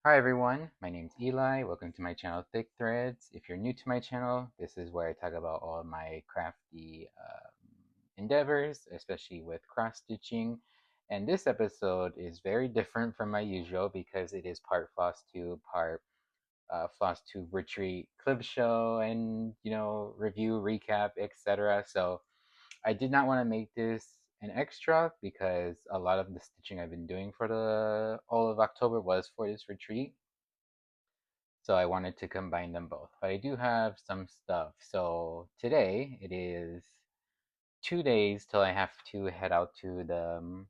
Hi everyone, my name's Eli. Welcome to my channel Thick Threads. If you're new to my channel, this is where I talk about all my crafty endeavors, especially with cross stitching. And this episode is very different from my usual because it is part Flosstube, part Flosstube retreat clip show, and review, recap, etc. So I did not want to make this an extra because a lot of the stitching I've been doing for the all of October was for this retreat, so I wanted to combine them both. But I do have some stuff. So today it is 2 days till I have to head out to the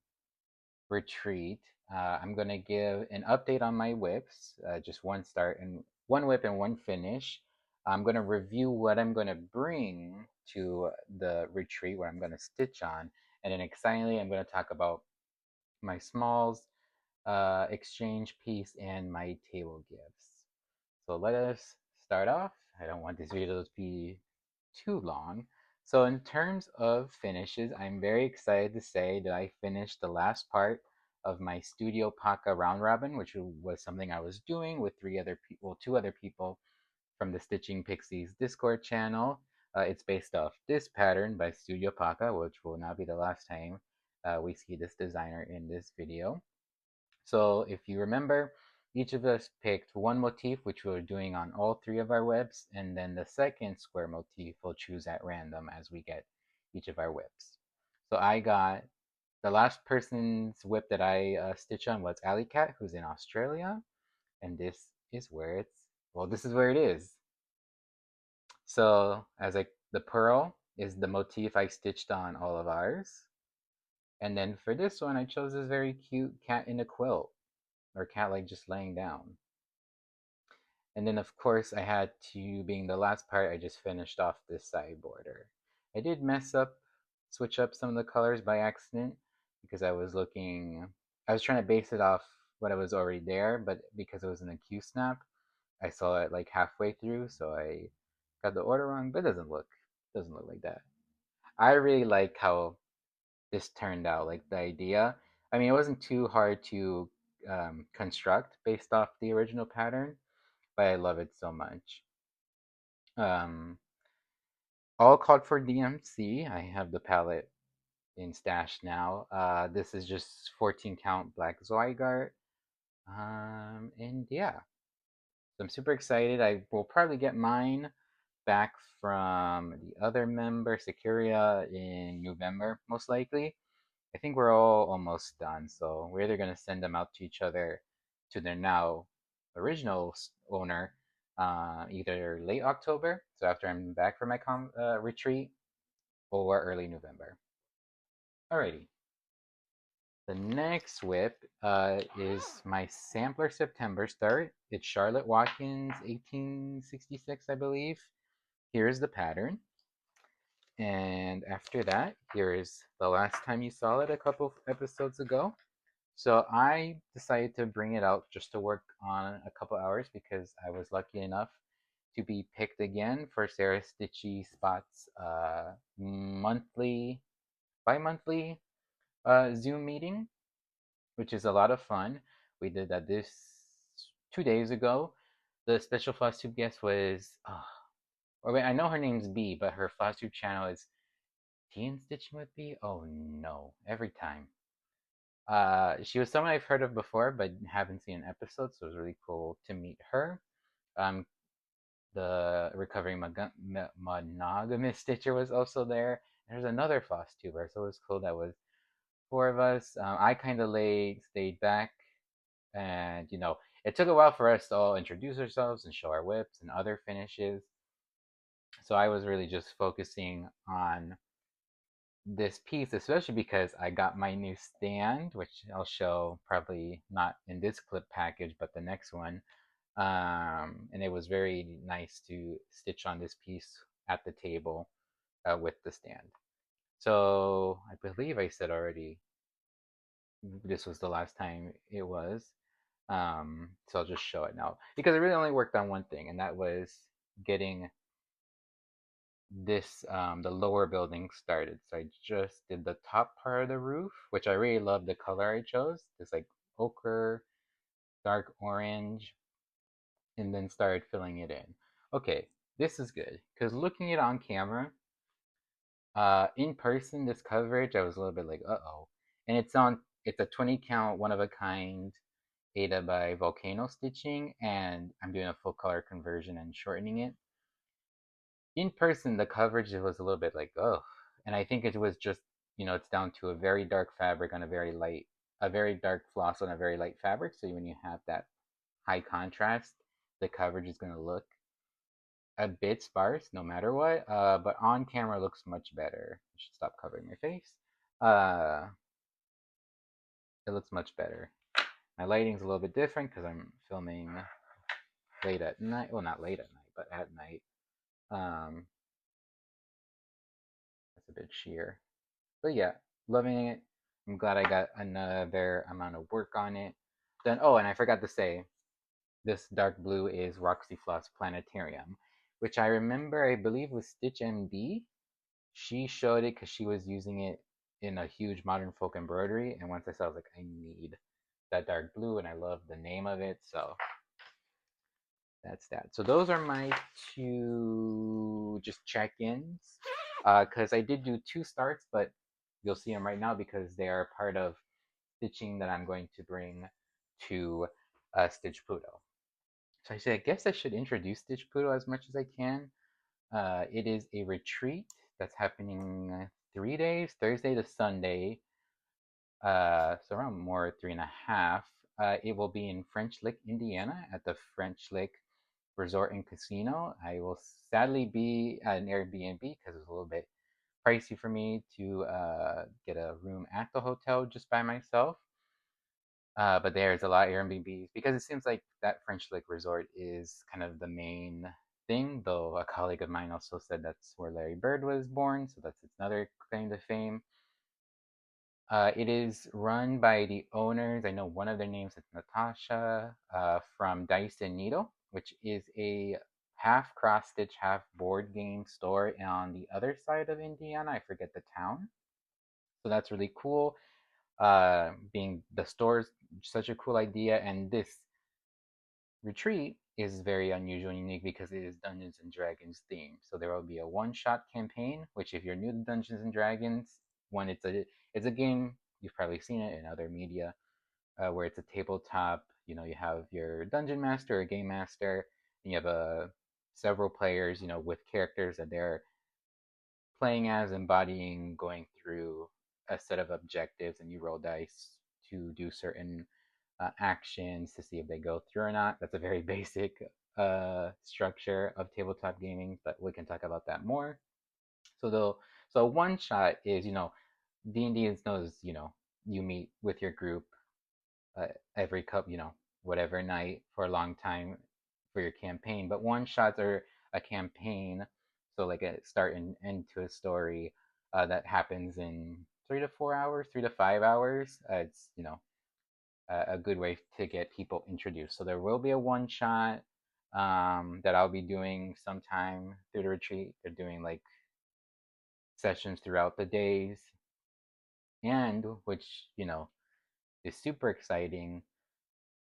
retreat. I'm gonna give an update on my whips, just one start and one whip and one finish. I'm gonna review what I'm gonna bring to the retreat, what I'm gonna stitch on, and then excitingly, I'm gonna talk about my smalls, exchange piece, and my table gifts. So let us start off. I don't want this video to be too long. So in terms of finishes, I'm very excited to say that I finished the last part of my StudioPaca round robin, which was something I was doing with two other people from the Stitching Pixies Discord channel. It's based off this pattern by StudioPaca, which will not be the last time we see this designer in this video. So if you remember, each of us picked one motif, which we were doing on all three of our webs, and then the second square motif we'll choose at random as we get each of our webs. So I got the last person's whip that I stitched on was Alley Cat, who's in Australia, and this is where this is where it is. So the pearl is the motif I stitched on all of ours. And then for this one, I chose this very cute cat in a quilt, or cat like just laying down. And then of course I had to, being the last part, I just finished off this side border. I did switch up some of the colors by accident because I was trying to base it off what was already there, but because it was in a Q snap, I saw it like halfway through, so I got the order wrong, but it doesn't look like that. I really like how this turned out, like the idea. I mean, it wasn't too hard to construct based off the original pattern, but I love it so much. Um, all called for DMC. I have the palette in stash now. This is just 14 count black Zweigart. And yeah, so I'm super excited. I will probably get mine back from the other member, Securia, in November, most likely. I think we're all almost done, so we're either going to send them out to each other, to their now original owner, either late October, so after I'm back from my retreat, or early November. Alrighty. The next whip is my sampler September start. It's Charlotte Watkins 1866, I believe. Here's the pattern. And after that, here is the last time you saw it a couple episodes ago. So I decided to bring it out just to work on a couple hours because I was lucky enough to be picked again for Sarah Stitchy Spot's bi-monthly Zoom meeting, which is a lot of fun. We did that this 2 days ago. The special Flosstube guest was, or wait, I know her name's B, but her Flosstube channel is Tea and Stitching with B. Oh no, every time. She was someone I've heard of before, but haven't seen an episode, so it was really cool to meet her. Um, the recovering monogamous stitcher was also there. There's another floss tuber, so it was cool. That was four of us. I kind of stayed back, and it took a while for us to all introduce ourselves and show our whips and other finishes. So I was really just focusing on this piece, especially because I got my new stand, which I'll show probably not in this clip package, but the next one. And it was very nice to stitch on this piece at the table with the stand. So I believe I said already this was the last time it was. So I'll just show it now because I really only worked on one thing, and that was getting the lower building started. So I just did the top part of the roof, which I really love the color I chose. This like ochre dark orange, and then started filling it in. Okay, this is good because looking at it on camera, in person, this coverage, I was a little bit like, uh-oh. And it's a 20 count, one of a kind, Ada by Volcano Stitching, and I'm doing a full color conversion and shortening it. In person, the coverage was a little bit like, oh. And I think it was just, it's down to a very dark fabric on a very dark floss on a very light fabric. So when you have that high contrast, the coverage is going to look a bit sparse no matter what, but on camera looks much better. I should stop covering my face. Uh, it looks much better. My lighting's a little bit different because I'm filming late at night. Well, not late at night, but at night. Um, that's a bit sheer. But yeah, loving it. I'm glad I got another amount of work on it. Then, oh, and I forgot to say, this dark blue is Roxy Floss Planetarium, which I remember, I believe, was Stitch MD. She showed it because she was using it in a huge modern folk embroidery, and once I saw, I was like, I need that dark blue, and I love the name of it, so that's that. So those are my two just check-ins, because I did do 2 starts, but you'll see them right now because they are part of stitching that I'm going to bring to Stitch Pluto. So I guess I should introduce Stitch Pluto as much as I can. It is a retreat that's happening 3 days, Thursday to Sunday. So around more 3.5. It will be in French Lick, Indiana, at the French Lick Resort and Casino. I will sadly be at an Airbnb because it's a little bit pricey for me to get a room at the hotel just by myself. But there's a lot of Airbnbs because it seems like that French Lick Resort is kind of the main thing. Though a colleague of mine also said that's where Larry Bird was born, so that's another claim to fame. It is run by the owners. I know one of their names is Natasha from Dice and Needle, which is a half cross stitch, half board game store on the other side of Indiana. I forget the town. So that's really cool. Being the store's such a cool idea, and this retreat is very unusual and unique because it is Dungeons and Dragons themed. So there will be a one-shot campaign, which if you're new to Dungeons and Dragons, when it's a game you've probably seen it in other media, where it's a tabletop. You have your dungeon master or game master, and you have several players, with characters that they're playing as, embodying, going through a set of objectives, and you roll dice to do certain actions to see if they go through or not. That's a very basic structure of tabletop gaming, but we can talk about that more. So one shot is D&D is knows you meet with your group every whatever night for a long time for your campaign. But one shots are a campaign, so like a start and end to a story that happens in 3 to 4 hours, 3 to 5 hours. It's a good way to get people introduced. So there will be a one shot that I'll be doing sometime through the retreat. They're doing like sessions throughout the days, and which is super exciting.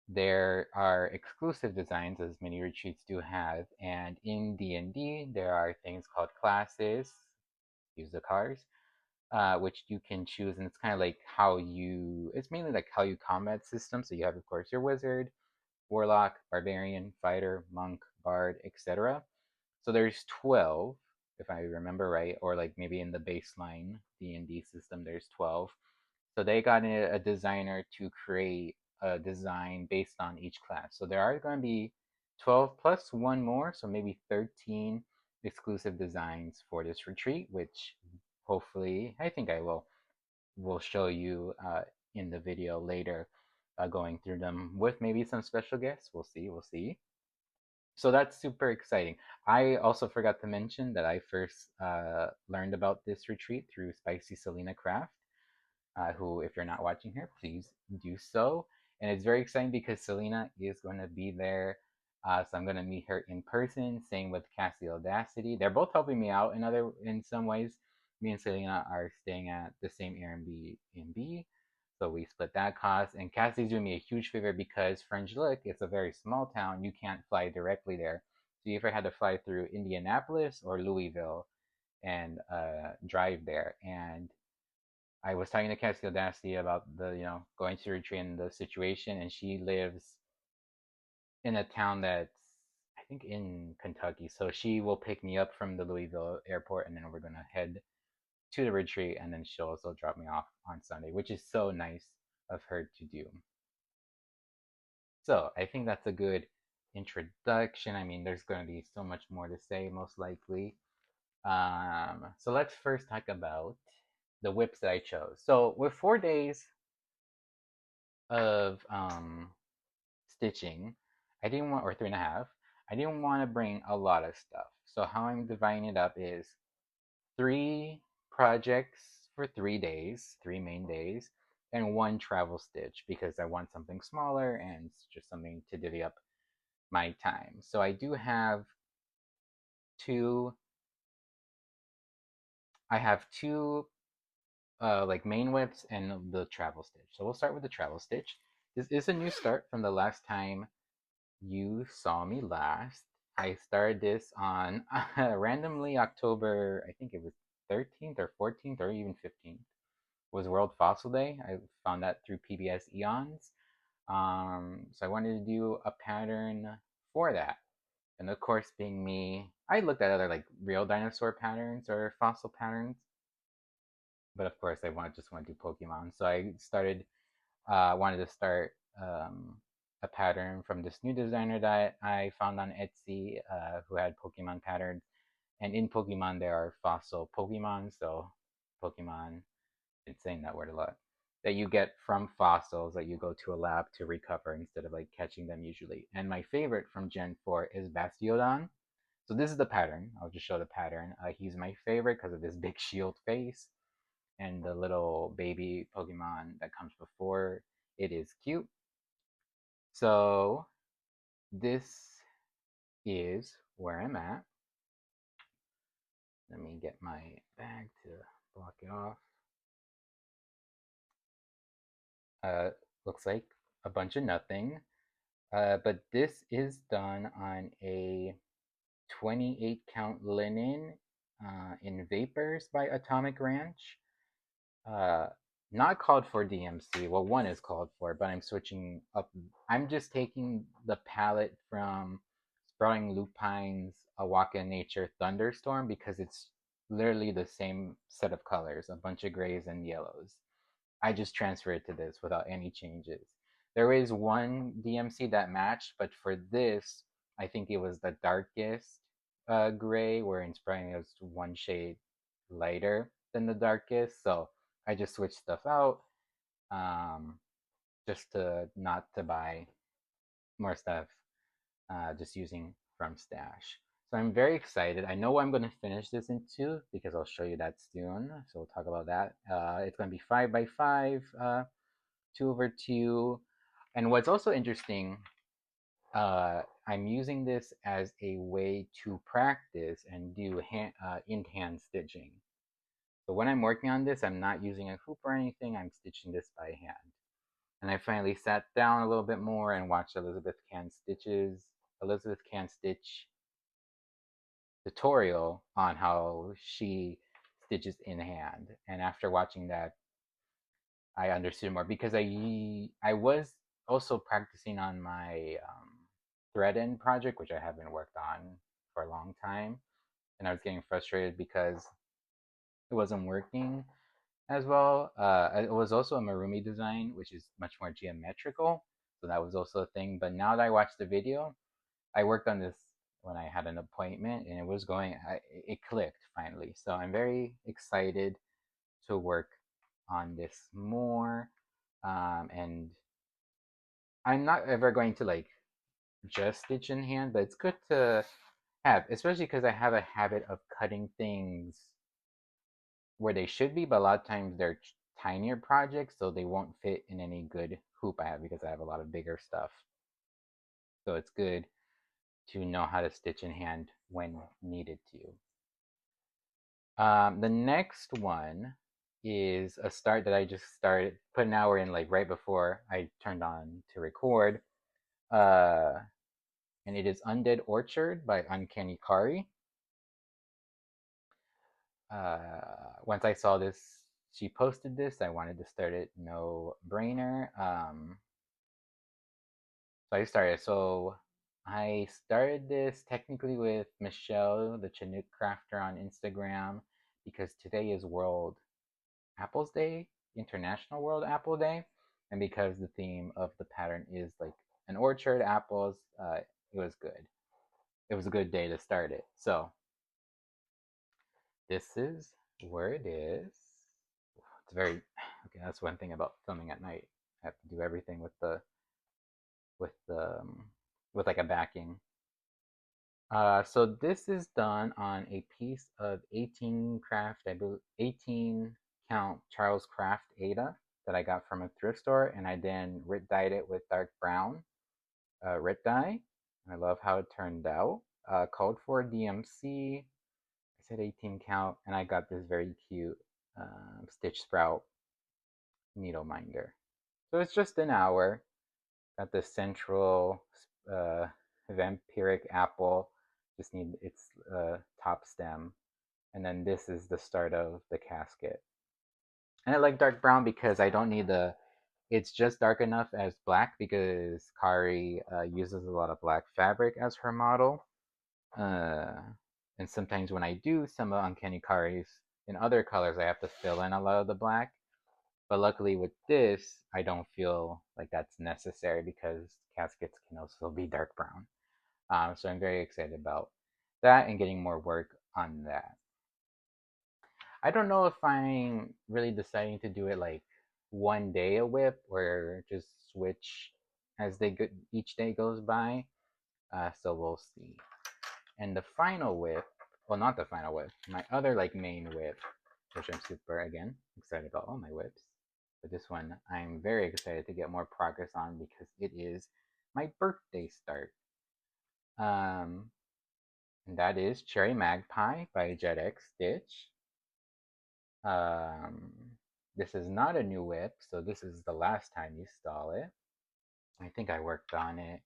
There are exclusive designs, as many retreats do have, and in D&D there are things called classes, use the cars, which you can choose, and it's kind of like it's mainly like how you combat system. So you have, of course, your wizard, warlock, barbarian, fighter, monk, bard, etc. So there's 12, if I remember right, or like maybe in the baseline D&D system there's 12. So they got a designer to create a design based on each class. So there are going to be 12 plus one more, so maybe 13 exclusive designs for this retreat, which hopefully I think I will show you in the video later, going through them with maybe some special guests. We'll see. We'll see. So that's super exciting. I also forgot to mention that I first learned about this retreat through Spicy Selena Craft, who, if you're not watching here, please do so. And it's very exciting because Selena is going to be there. So I'm going to meet her in person. Same with Cassie Audacity. They're both helping me out in some ways. Me and Selena are staying at the same Airbnb, So we split that cost. And Cassie's doing me a huge favor because French Lick, it's a very small town. You can't fly directly there. So you either had to fly through Indianapolis or Louisville and drive there. And I was talking to Cassie Audacity about the, going to retreat and the situation, and she lives in a town that's, I think, in Kentucky. So she will pick me up from the Louisville airport, and then we're gonna head to the retreat, and then she'll also drop me off on Sunday, which is so nice of her to do. So I think that's a good introduction. I mean, there's going to be so much more to say, most likely. So let's first talk about the whips that I chose. So with 4 days of stitching, I didn't want, or 3.5, I didn't want to bring a lot of stuff. So how I'm dividing it up is 3 projects for 3 days, 3 main days, and 1 travel stitch because I want something smaller and just something to divvy up my time. So I do have two. I have two like main whips and the travel stitch. So we'll start with the travel stitch. This is a new start from the last time you saw me last. I started this on randomly October, I think it was 13th or 14th or even 15th, was World Fossil Day. I found that through PBS Eons. So I wanted to do a pattern for that. And of course, being me, I looked at other like real dinosaur patterns or fossil patterns, but of course, just want to do Pokemon. So I wanted to start a pattern from this new designer that I found on Etsy, who had Pokemon patterns. And in Pokemon, there are fossil Pokemon. So Pokemon, it's saying that word a lot, that you get from fossils that you go to a lab to recover instead of like catching them usually. And my favorite from Gen 4 is Bastiodon. So this is the pattern. I'll just show the pattern. He's my favorite because of his big shield face and the little baby Pokemon that comes before. It is cute. So this is where I'm at. Let me get my bag to block it off. Looks like a bunch of nothing. But this is done on a 28 count linen in Vapors by Atomic Ranch. Not called for DMC. Well, one is called for, but I'm switching up. I'm just taking the palette from Sprawling Lupine's Awaka Nature Thunderstorm because it's literally the same set of colors, a bunch of grays and yellows. I just transfer it to this without any changes. There is one DMC that matched, but for this, I think it was the darkest gray, where in Spring it was one shade lighter than the darkest. So I just switched stuff out, just to not to buy more stuff, just using from stash. So I'm very excited. I know I'm going to finish this in 2 because I'll show you that soon. So we'll talk about that. It's going to be 5 by 5, 2/2. And what's also interesting, I'm using this as a way to practice and do in-hand stitching. So when I'm working on this, I'm not using a hoop or anything. I'm stitching this by hand. And I finally sat down a little bit more and watched Elizabeth Can Stitch tutorial on how she stitches in hand. And after watching that, I understood more because I was also practicing on my thread end project, which I haven't worked on for a long time, and I was getting frustrated because it wasn't working as well. It was also a Marumi design, which is much more geometrical, so that was also a thing. But now that I watched the video, I worked on this when I had an appointment, and it was going. It clicked finally, so I'm very excited to work on this more. And I'm not ever going to like just stitch in hand, but it's good to have, especially because I have a habit of cutting things where they should be, but a lot of times they're tinier projects, so they won't fit in any good hoop I have because I have a lot of bigger stuff. So it's good to know how to stitch in hand when needed to. The next one is a start that I just started, put an hour in like right before I turned on to record. Uh, and it is Undead Orchard by UnkannyKari. Once I saw this, she posted this. I wanted to start it, no brainer. So I started. So I started this technically with Michelle, the Chinook Crafter on Instagram, because today is World Apples Day, International World Apple Day, and because the theme of the pattern is like an orchard, apples, it was good. It was a good day to start it. So this is where it is. It's very okay. That's one thing about filming at night. I have to do everything with with the with like a backing. So this is done on a piece of 18 craft, I believe 18 count Charles Craft Ada that I got from a thrift store, and I then dyed it with dark brown Rit dye. I love how it turned out. Called for DMC. I said 18 count, and I got this very cute Stitch Sprout needle minder. So it's just an hour. Got the central uh, vampiric apple. Just need its top stem. And then this is the start of the casket. And I like dark brown because I don't need the. It's just dark enough as black because Kari uses a lot of black fabric as her model. Uh, and sometimes when I do some of UnkannyKaris in other colors, I have to fill in a lot of the black. But luckily with this, I don't feel like that's necessary because caskets can also be dark brown. So I'm very excited about that and getting more work on that. I don't know if I'm really deciding to do it like one day a whip or just switch as they go, each day goes by. So we'll see. And the final whip, well, not the final whip, my other like main whip, which I'm super again excited about all my whips. But this one I'm very excited to get more progress on because it is my birthday start. Um, and that is Cherry Magpie by JedxStitch. Um, this is not a new whip, so this is the last time you saw it. I think I worked on it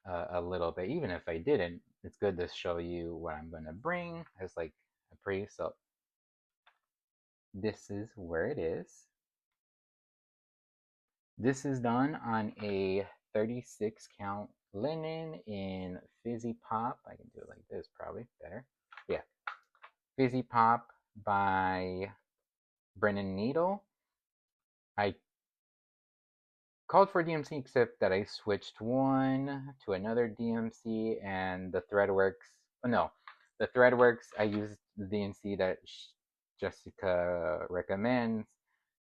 a little bit. Even if I didn't, it's good to show you what I'm gonna bring as like a pre. So this is where it is. This is done on a 36 count linen in Fizzy Pop. I can do it like this, probably better. Yeah, Fizzy Pop by Brennan Needle. I called for DMC except that I switched one to another DMC and the Threadworks. Oh, no, the Threadworks, I used the DMC that Jessica recommends.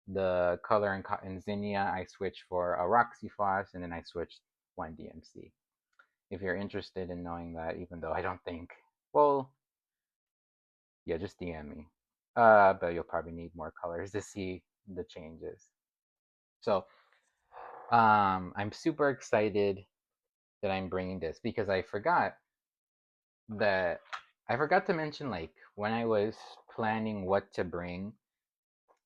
The color and cotton zinnia, I switched for a Roxy Floss, and then I switched one DMC. If you're interested in knowing that, even though I don't think, well, yeah, just DM me. But you'll probably need more colors to see the changes. So, I'm super excited that I'm bringing this because that I forgot to mention like when I was planning what to bring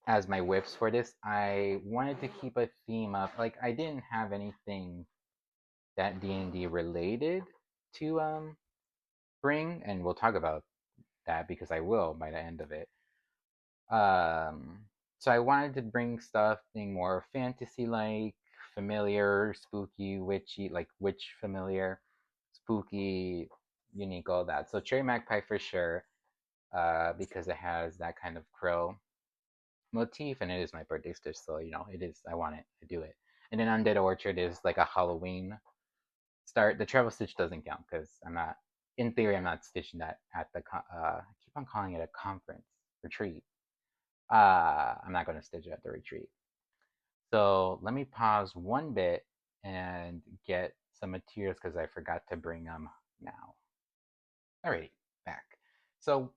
as my whips for this, I wanted to keep a theme of like I didn't have anything that D&D related to bring, and we'll talk about that because I will by the end of it. Um, so I wanted to bring stuff being more fantasy like, familiar, spooky, witchy, like witch familiar, spooky, unique, all that. So Cherry Magpie for sure, because it has that kind of crow motif, and it is my birthday stitch, so you know it is. I want it to do it. And then Undead Orchard is like a Halloween start. The travel stitch doesn't count because I'm not. In theory, I'm not stitching that at the. I keep on calling it a conference retreat. I'm not going to stitch it at the retreat. So let me pause one bit and get some materials because I forgot to bring them now. Alrighty, back. So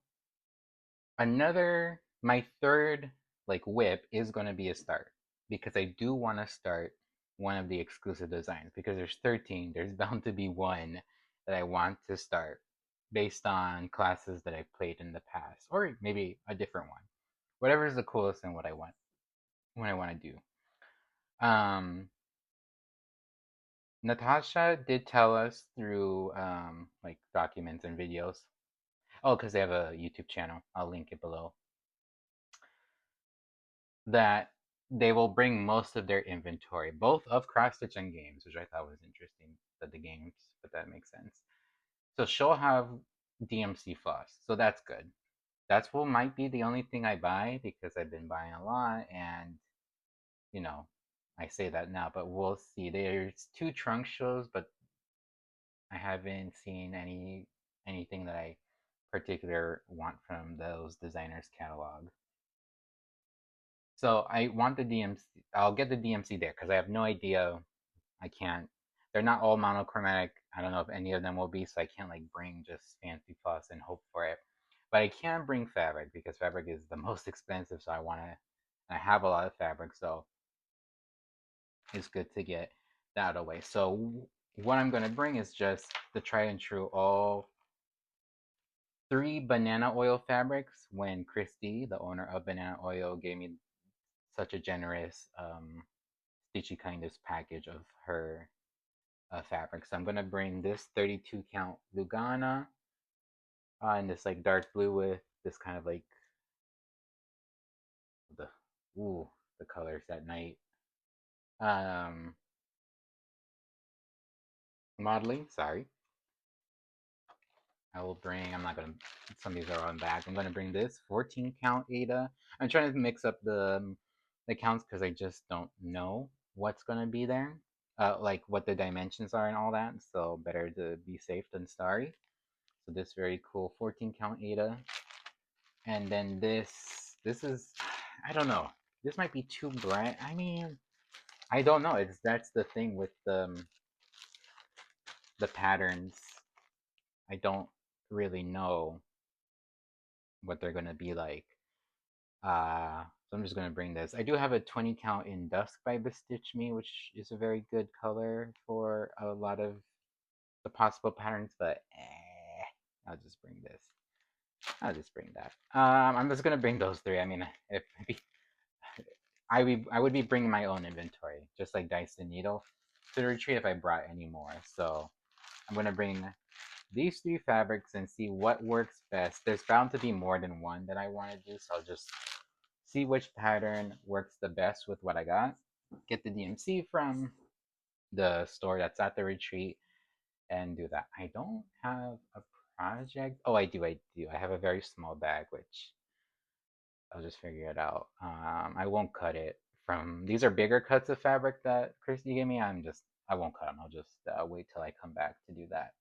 my third like whip is going to be a start because I do want to start one of the exclusive designs because there's 13. There's bound to be one that I want to start based on classes that I've played in the past or maybe a different one. whatever is the coolest and what I want when I want to do. Um, Natasha did tell us through like documents and videos. Oh, because they have a YouTube channel. I'll link it below. That they will bring most of their inventory, both of cross stitch and games, which I thought was interesting. That the games, but that makes sense. So she'll have DMC floss, so that's good. That's what might be the only thing I buy because I've been buying a lot, and you know, I say that now, but we'll see. There's two trunk shows, but I haven't seen anything that I particular want from those designers' catalog. So I want the DMC. I'll get the DMC there because I have no idea. I can't. They're not all monochromatic. I don't know if any of them will be, so I can't like bring just fancy floss and hope for it. But I can bring fabric because fabric is the most expensive. So I want to. I have a lot of fabric, so it's good to get that out of the way. So what I'm gonna bring is just the tried and true all 3 banana oil fabrics. When Christy, the owner of Banana Oil, gave me such a generous stitchy kindness package of her fabric. So I'm gonna bring this 32 count Lugana in this like dark blue with this kind of like the ooh the colors at night um modeling. Sorry, I will bring. I'm not gonna. Some of these are on back. I'm gonna bring this 14 count Ada. I'm trying to mix up the counts because I just don't know what's gonna be there. Like what the dimensions are and all that. So better to be safe than sorry. So this very cool 14 count Ada. And then this is I don't know. This might be too bright. I mean, I don't know. It's that's the thing with the patterns. I don't really know what they're gonna be like. So I'm just gonna bring this. I do have a 20 count in Dusk by Bestitch Me, which is a very good color for a lot of the possible patterns, but I'll just bring this. I'll just bring that. I'm just gonna bring those three. I mean, if I would be bringing my own inventory, just like Dice and Needle, to the retreat if I brought any more. So I'm gonna bring these 3 fabrics and see what works best. There's bound to be more than one that I want to do, so I'll just see which pattern works the best with what I got. Get the DMC from the store that's at the retreat and do that. I don't have a project. Oh, I do. I do. I have a very small bag, which I'll just figure it out. I won't cut it from. These are bigger cuts of fabric that Christy gave me. I won't cut them. I'll just wait till I come back to do that.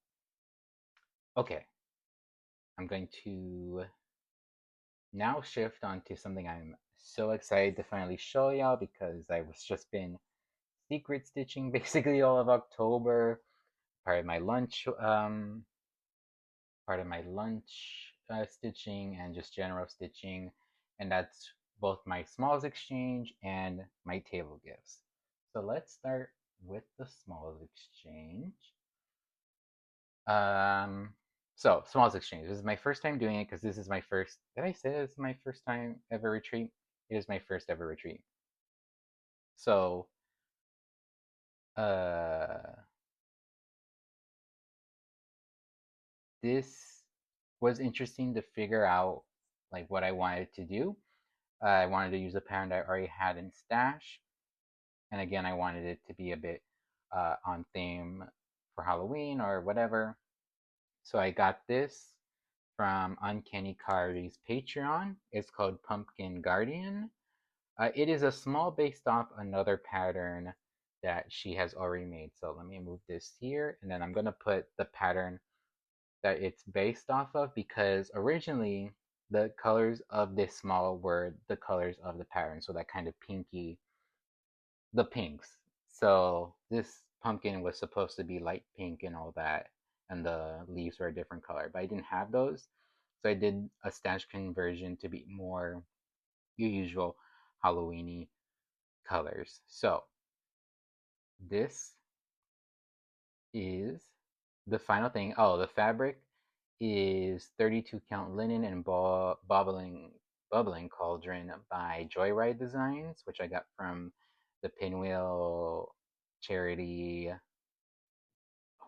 Okay, I'm going to now shift onto something I'm so excited to finally show y'all because I was just been secret stitching basically all of October. Part of my lunch, stitching and just general stitching, and that's both my smalls exchange and my table gifts. So let's start with the smalls exchange. Um, so smalls exchange. This is my first time doing it because this is my first. Did I say this is my first time ever retreat? It is my first ever retreat. So, uh, this was interesting to figure out like what I wanted to do. I wanted to use a pattern that I already had in stash, and again, I wanted it to be a bit on theme for Halloween or whatever. So I got this from UnkannyKari's Patreon. It's called Pumpkin Guardian. It is a small based off another pattern that she has already made. So let me move this here, and then I'm gonna put the pattern that it's based off of because originally the colors of this small were the colors of the pattern. So that kind of pinky, the pinks. So this pumpkin was supposed to be light pink and all that, and the leaves were a different color, but I didn't have those. So I did a stash conversion to be more your usual Halloweeny colors. So this is the final thing. Oh, the fabric is 32 count linen and bobbling Bubbling Cauldron by Joyride Designs, which I got from the Pinwheel charity.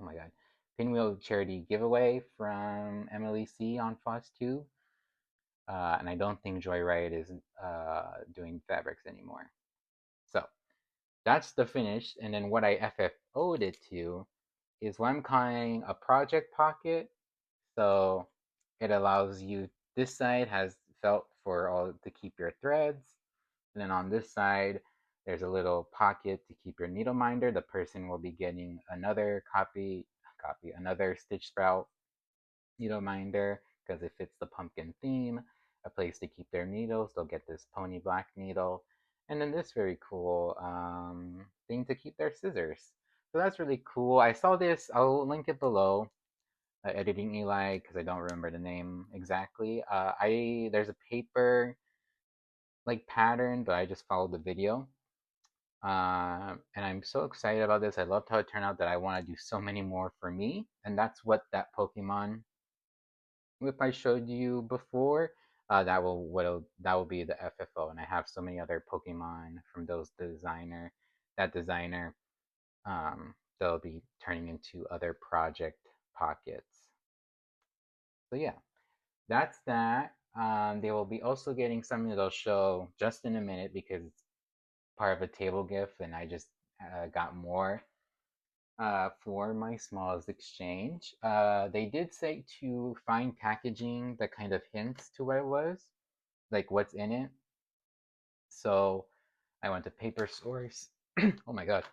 Oh my god, Pinwheel charity giveaway from Emily C on Flosstube. And I don't think Joyride is doing fabrics anymore. So that's the finish. And then what I FFO'd it to is what I'm calling a project pocket. So it allows you, this side has felt for all to keep your threads. And then on this side, there's a little pocket to keep your needle minder. The person will be getting another another Stitch Sprout needle minder because it fits the pumpkin theme. A place to keep their needles. They'll get this pony black needle. And then this very cool thing to keep their scissors. So that's really cool. I saw this. I'll link it below. Editing Eli because I don't remember the name exactly. There's a paper like pattern, but I just followed the video. And I'm so excited about this. I loved how it turned out that I want to do so many more for me, and that's what that Pokemon whip I showed you before. That will be the FFO, and I have so many other Pokemon from that designer. They'll be turning into other project pockets. So yeah, that's that. They will be also getting something that I'll show just in a minute because it's part of a table gift, and I just got more for my smallest exchange. They did say to find packaging that kind of hints to what it was, like what's in it. So I went to Paper Source. Oh my god,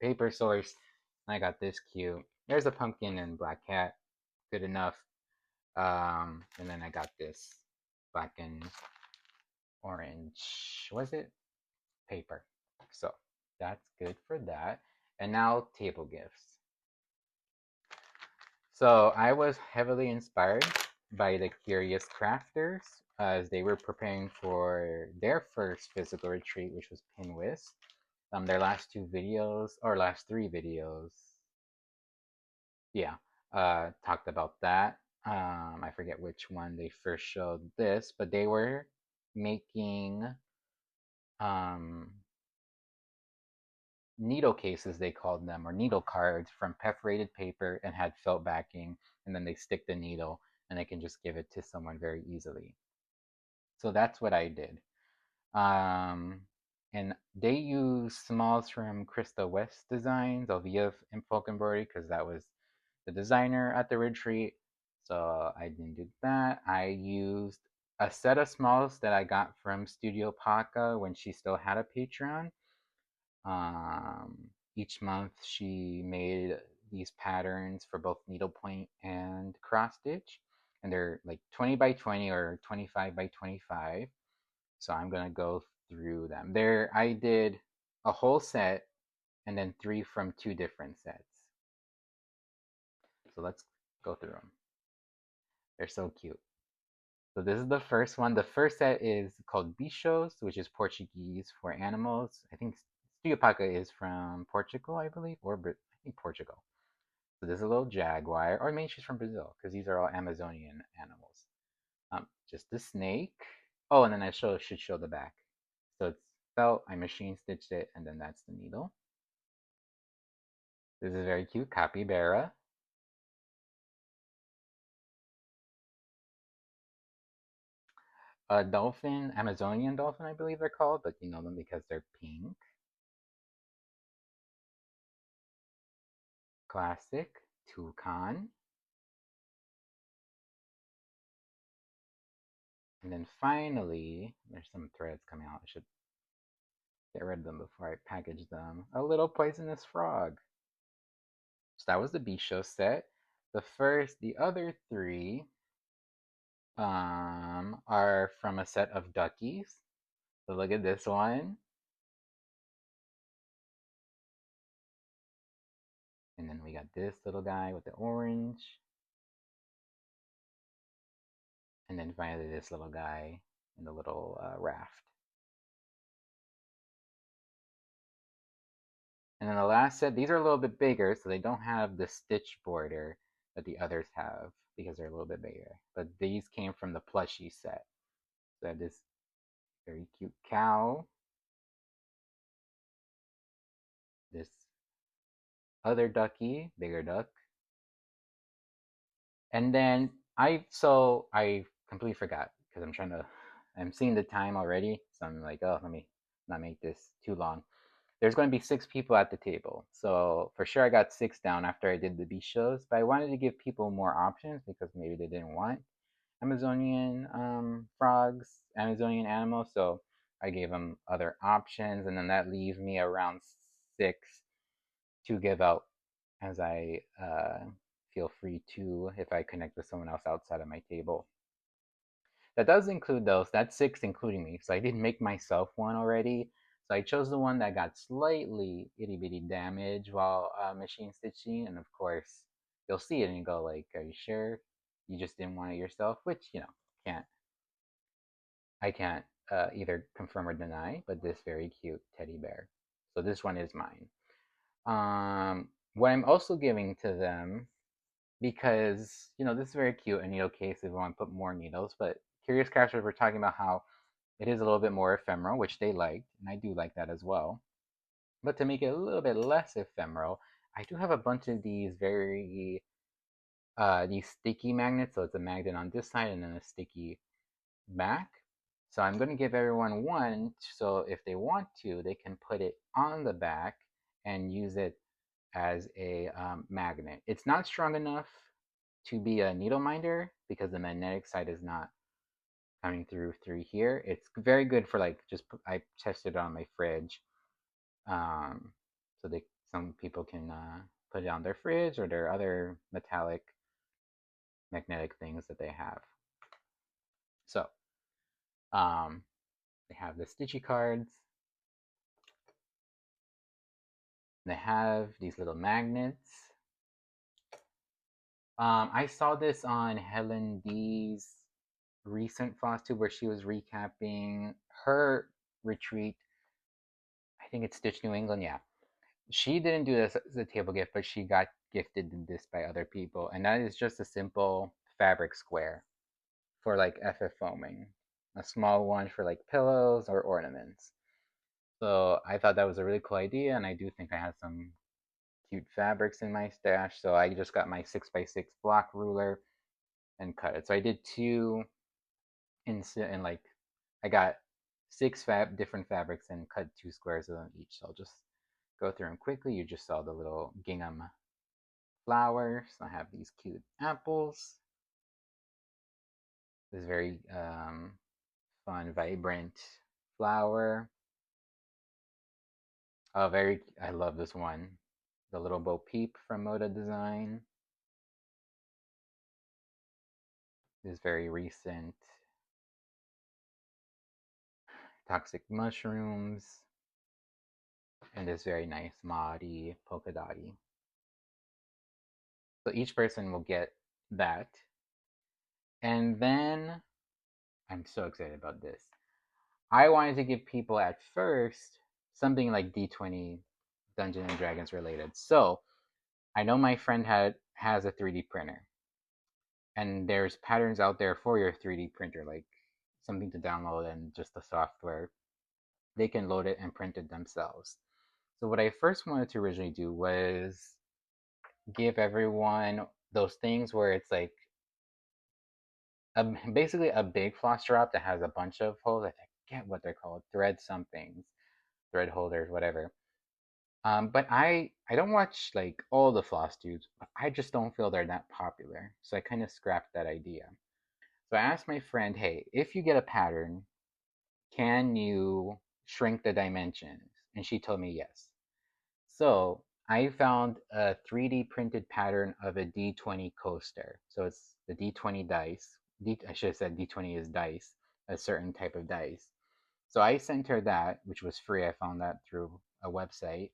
Paper Source. I got this cute. There's a pumpkin and black cat. Good enough. And then I got this black and orange. Was it? Paper. So that's good for that. And now table gifts. So I was heavily inspired by the Curious Crafters as they were preparing for their first physical retreat, which was Pinwis. Their last two videos, or last three videos, yeah, talked about that. I forget which one they first showed this, but they were making um, needle cases, they called them, or needle cards from perforated paper and had felt backing, and then they stick the needle and they can just give it to someone very easily. So that's what I did. And they use smalls from Krista West Designs, Alvia and Folk Embroidery, because that was the designer at the retreat. So I didn't do that. I used a set of smalls that I got from StudioPaca when she still had a Patreon. Each month she made these patterns for both needlepoint and cross stitch, and they're like 20 by 20 or 25 by 25. So I'm gonna go through them. I did a whole set and then 3 from 2 different sets. So let's go through them. They're so cute. So this is the first one. The first set is called Bichos, which is Portuguese for animals. I think StudioPaca is from Portugal, I believe, or I think Portugal. So this is a little jaguar, or maybe she's from Brazil, because these are all Amazonian animals. Just a snake. Oh, and then I should show the back. So it's felt, I machine stitched it, and then that's the needle. This is very cute, capybara. A dolphin, Amazonian dolphin, I believe they're called, but you know them because they're pink. Classic, toucan. And then finally, there's some threads coming out. I should get rid of them before I package them. A little poisonous frog. So that was the Bichot set. The other 3 are from a set of duckies. So look at this one. And then we got this little guy with the orange. And then finally this little guy in the little raft. And then the last set, these are a little bit bigger, so they don't have the stitch border that the others have because they're a little bit bigger. But these came from the plushie set. So I have this very cute cow, this other ducky, bigger duck, and then I completely forgot because I'm seeing the time already, so I'm like, oh, let me not make this too long. There's going to be 6 people at the table, so for sure I got 6 down after I did the beach shows. But I wanted to give people more options because maybe they didn't want Amazonian frogs, Amazonian animals, so I gave them other options, and then that leaves me around 6 to give out as I feel free to if I connect with someone else outside of my table. That does include those. That's 6 including me. So I did make myself one already. So I chose the one that got slightly itty bitty damage while machine stitching, and of course you'll see it and you go like, "Are you sure you just didn't want it yourself?" Which can't I can't either confirm or deny. But this very cute teddy bear. So this one is mine. What I'm also giving to them because this is very cute, a needle case if we want to put more needles. But Curious Crafters, we're talking about how it is a little bit more ephemeral, which they liked, and I do like that as well. But to make it a little bit less ephemeral, I do have a bunch of these these sticky magnets. So it's a magnet on this side and then a sticky back. So I'm going to give everyone one, so if they want to, they can put it on the back and use it as a magnet. It's not strong enough to be a needle minder because the magnetic side is not coming through here. It's very good for like I tested it on my fridge, so some people can put it on their fridge or their other metallic magnetic things that they have. So they have the stitchy cards. They have these little magnets. I saw this on Helen D's recent Flosstube where she was recapping her retreat. I think it's Stitch New England, yeah. She didn't do this as a table gift, but she got gifted this by other people, and that is just a simple fabric square for like FF foaming, a small one for like pillows or ornaments. So I thought that was a really cool idea, and I do think I have some cute fabrics in my stash. So I just got my 6x6 block ruler and cut it. So I did two in like I got 6 different fabrics and cut 2 squares of them each. So I'll just go through them quickly. You just saw the little gingham flowers. I have these cute apples. This very fun, vibrant flower. Oh, I love this one. The little Bo Peep from Moda Design. This very recent toxic mushrooms. And this very nice Mahdi polka dotty. So each person will get that. And then I'm so excited about this. I wanted to give people at first something like D20 Dungeons and Dragons related. So I know my friend has a 3D printer, and there's patterns out there for your 3D printer, like something to download and just the software. They can load it and print it themselves. So what I first wanted to originally do was give everyone those things where it's like basically a big floss drop that has a bunch of holes. I forget what they're called, thread somethings, thread holders, whatever. But I don't watch like all the floss tubes, but I just don't feel they're that popular. So I kind of scrapped that idea. So I asked my friend, hey, if you get a pattern, can you shrink the dimensions? And she told me yes. So I found a 3D printed pattern of a D20 coaster. So it's the D20 dice. I should have said D20 is dice, a certain type of dice. So I sent her that, which was free. I found that through a website.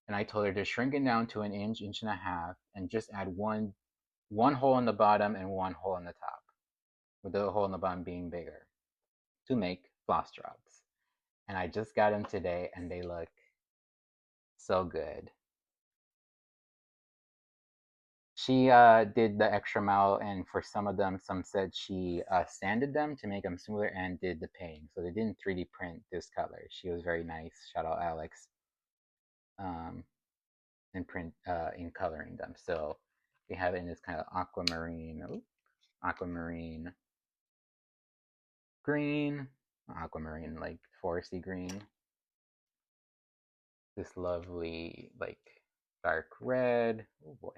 And I told her to shrink it down to an inch, inch and a half, and just add one hole in the bottom and one hole in the top, with the hole in the bottom being bigger, to make floss drops. And I just got them today, and they look so good. She did the extra mile, and for some of them, some said she sanded them to make them smoother and did the painting. So they didn't 3D print this color. She was very nice. Shout out Alex. Um, in print in coloring them. So we have it in this kind of aquamarine green, aquamarine like foresty green. This lovely like dark red. Oh boy.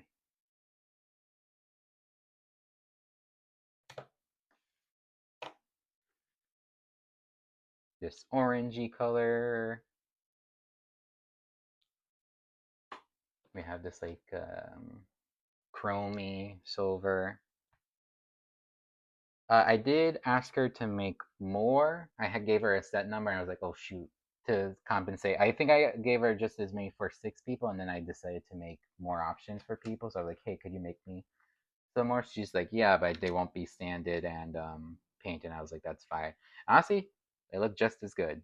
This orangey color. We have this like chromey silver. I did ask her to make more. Gave her a set number, and I was like, oh shoot, to compensate. I think I gave her just as many for 6 people, and then I decided to make more options for people. So I was like, hey, could you make me some more? She's like, yeah, but they won't be sanded and painted. I was like, that's fine. Honestly, they look just as good.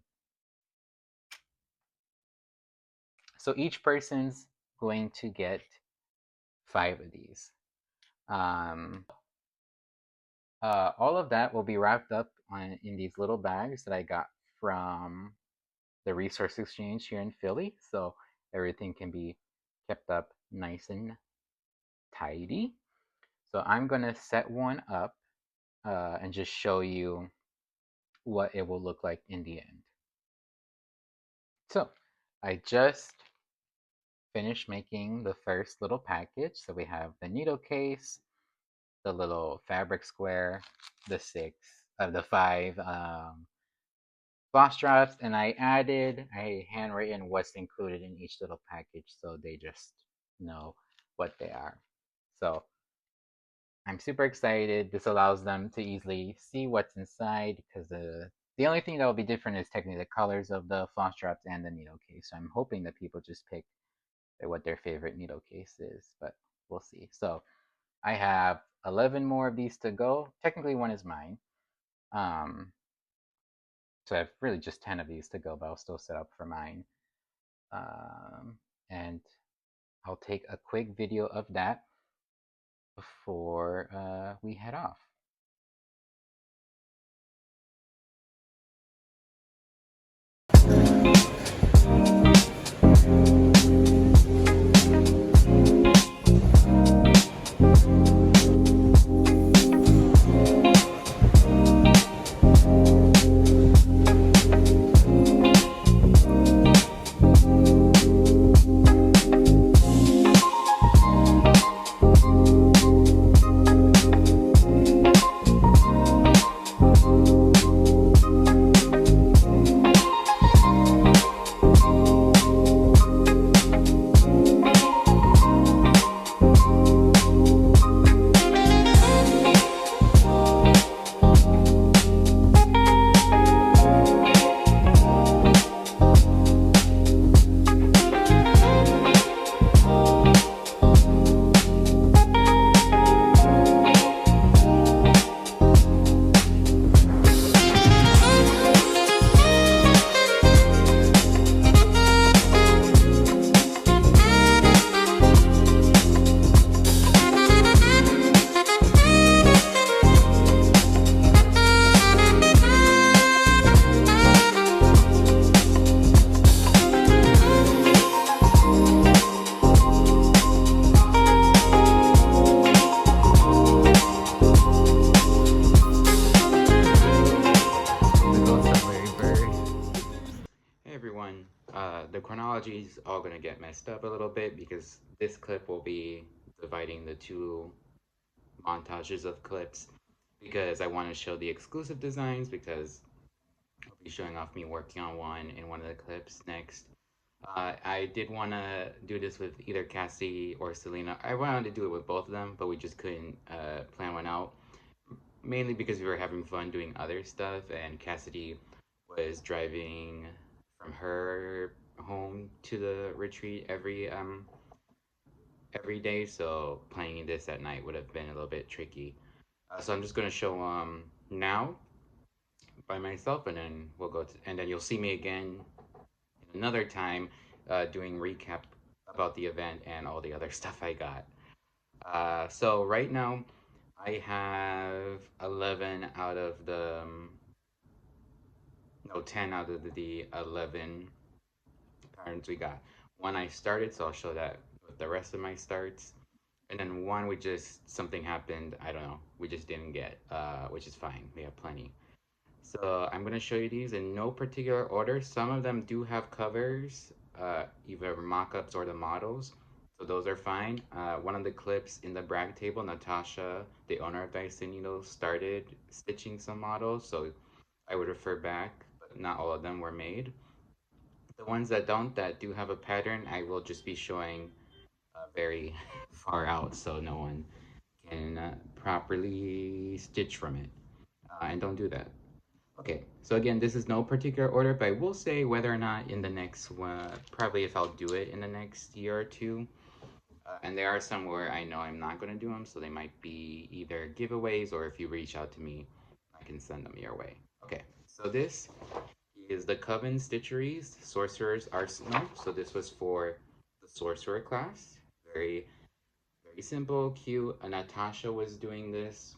So each person's going to get 5 of these. All of that will be wrapped up in these little bags that I got from the Resource Exchange here in Philly. So everything can be kept up nice and tidy. So I'm going to set one up and just show you what it will look like in the end. So I just finished making the first little package. So we have the needle case, the little fabric square, the 5 floss straps, and I handwritten what's included in each little package so they just know what they are. So I'm super excited. This allows them to easily see what's inside because the only thing that will be different is technically the colors of the floss straps and the needle case. So I'm hoping that people just pick what their favorite needle case is, but we'll see. So I have 11 more of these to go. Technically, one is mine. So I have really just 10 of these to go, but I'll still set up for mine. And I'll take a quick video of that before we head off. The chronology is all going to get messed up a little bit because this clip will be dividing the 2 montages of clips because I want to show the exclusive designs because I'll be showing off me working on one in one of the clips next. I did want to do this with either Cassie or Selena. I wanted to do it with both of them, but we just couldn't plan one out. Mainly because we were having fun doing other stuff, and Cassidy was driving from her home to the retreat every day, so playing this at night would have been a little bit tricky. So I'm just gonna show now by myself, and then and then you'll see me again another time doing recap about the event and all the other stuff I got. So right now, I have 11 out of the, no, 10 out of the 11 patterns we got. One I started, so I'll show that with the rest of my starts. And then one we just, something happened, I don't know, we just didn't get, which is fine. We have plenty. So I'm gonna show you these in no particular order. Some of them do have covers, either mock-ups or the models. So those are fine. One of the clips in the brag table, Natasha, the owner of Dyson Needles, started stitching some models. So I would refer back, but not all of them were made. The ones that don't, that do have a pattern, I will just be showing very far out so no one can properly stitch from it. And don't do that. Okay, so again, this is no particular order, but I will say whether or not in the next one, probably if I'll do it in the next year or two. And there are some where I know I'm not going to do them, so they might be either giveaways or if you reach out to me, I can send them your way. Okay, so this is the Coven Stitcheries Sorcerer's Arsenal. So this was for the Sorcerer class. Very, very simple, cute. Natasha was doing this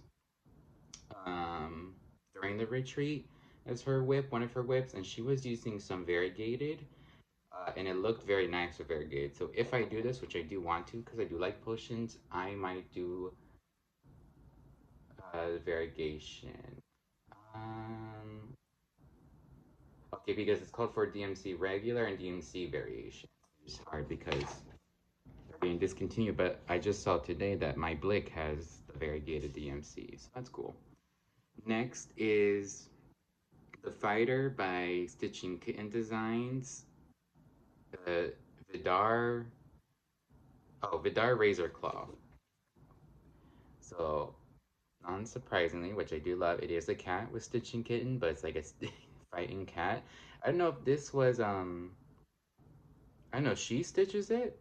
um, during the retreat as her whip, one of her whips, and she was using some variegated, and it looked very nice with variegated. So if I do this, which I do want to, because I do like potions, I might do variegation. Um, okay, because it's called for DMC regular and DMC variation. It's hard because they're being discontinued, but I just saw today that my Blick has the variegated DMC, so that's cool. Next is The Fighter by Stitching Kitten Designs. Uh, Vidar, Vidar Razor Claw. So, non-surprisingly, which I do love, it is a cat with Stitching Kitten, but it's like a fighting cat. I don't know if this was, I don't know, she stitches it?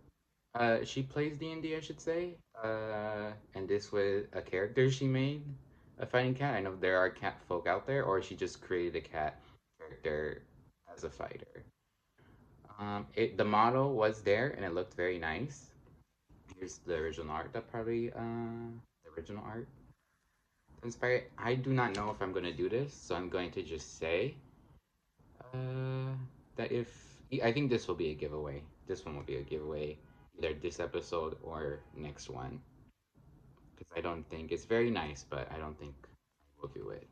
She plays D&D, I should say. And this was a character she made, a fighting cat. I know there are cat folk out there, or she just created a cat character as a fighter. The model was there and it looked very nice. Here's the original art. That probably the original art inspired. I do not know if I'm going to do this, so I'm going to just say that if I think this will be a giveaway. This one will be a giveaway, either this episode or next one, because I don't think it's very nice, but I don't think I will do it.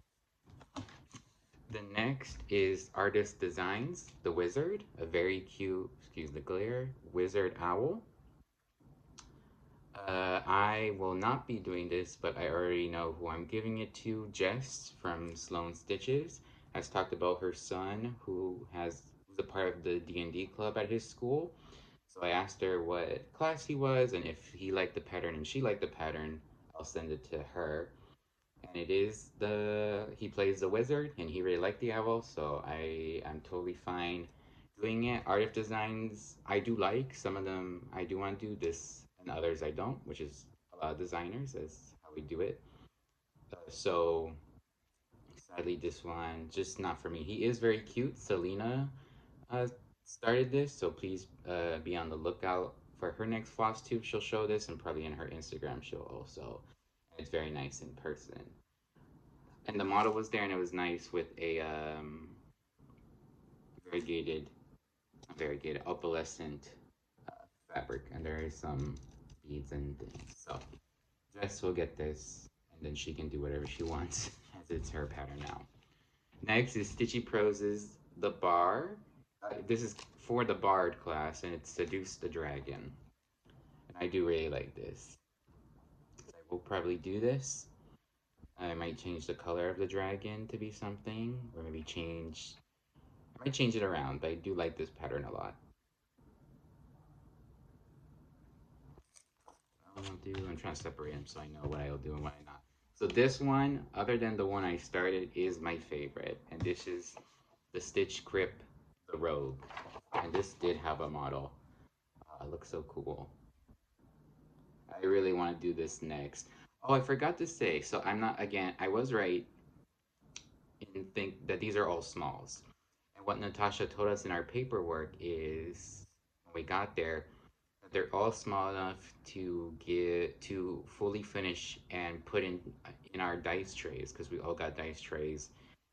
The next is Artist Designs, the Wizard, a very cute, excuse the glare, wizard owl. I will not be doing this, but I already know who I'm giving it to. Jess from Sloan Stitches has talked about her son who's a part of the D&D club at his school. So I asked her what class he was and if he liked the pattern and she liked the pattern, I'll send it to her. And it is he plays the wizard and he really liked the owl, so I'm totally fine doing it. Art of designs I do like. Some of them I do want to do this and others I don't, which is a lot of designers, is how we do it. So sadly this one just not for me. He is very cute. Selena uh, started this, so please be on the lookout for her next Flosstube. She'll show this, and probably in her Instagram she'll also. It's very nice in person. And the model was there, and it was nice with a variegated, variegated opalescent fabric, and there is some beads and things. So Jess will get this, and then she can do whatever she wants, as it's her pattern now. Next is Stitchy Prozes, the Bar. This is for the Bard class, and it's Seduce the Dragon. And I do really like this. I will probably do this. I might change the color of the dragon to be something, or maybe I might change it around, but I do like this pattern a lot. I'm trying to separate them so I know what I'll do and what I not. So this one, other than the one I started, is my favorite, and this is the Stitch Grip, the Rogue. And this did have a model. It looks so cool. I really want to do this next. Oh, I forgot to say, so I'm not, again, I was right in think that these are all smalls. And what Natasha told us in our paperwork is, when we got there, They're all small enough to fully finish and put in our dice trays, because we all got dice trays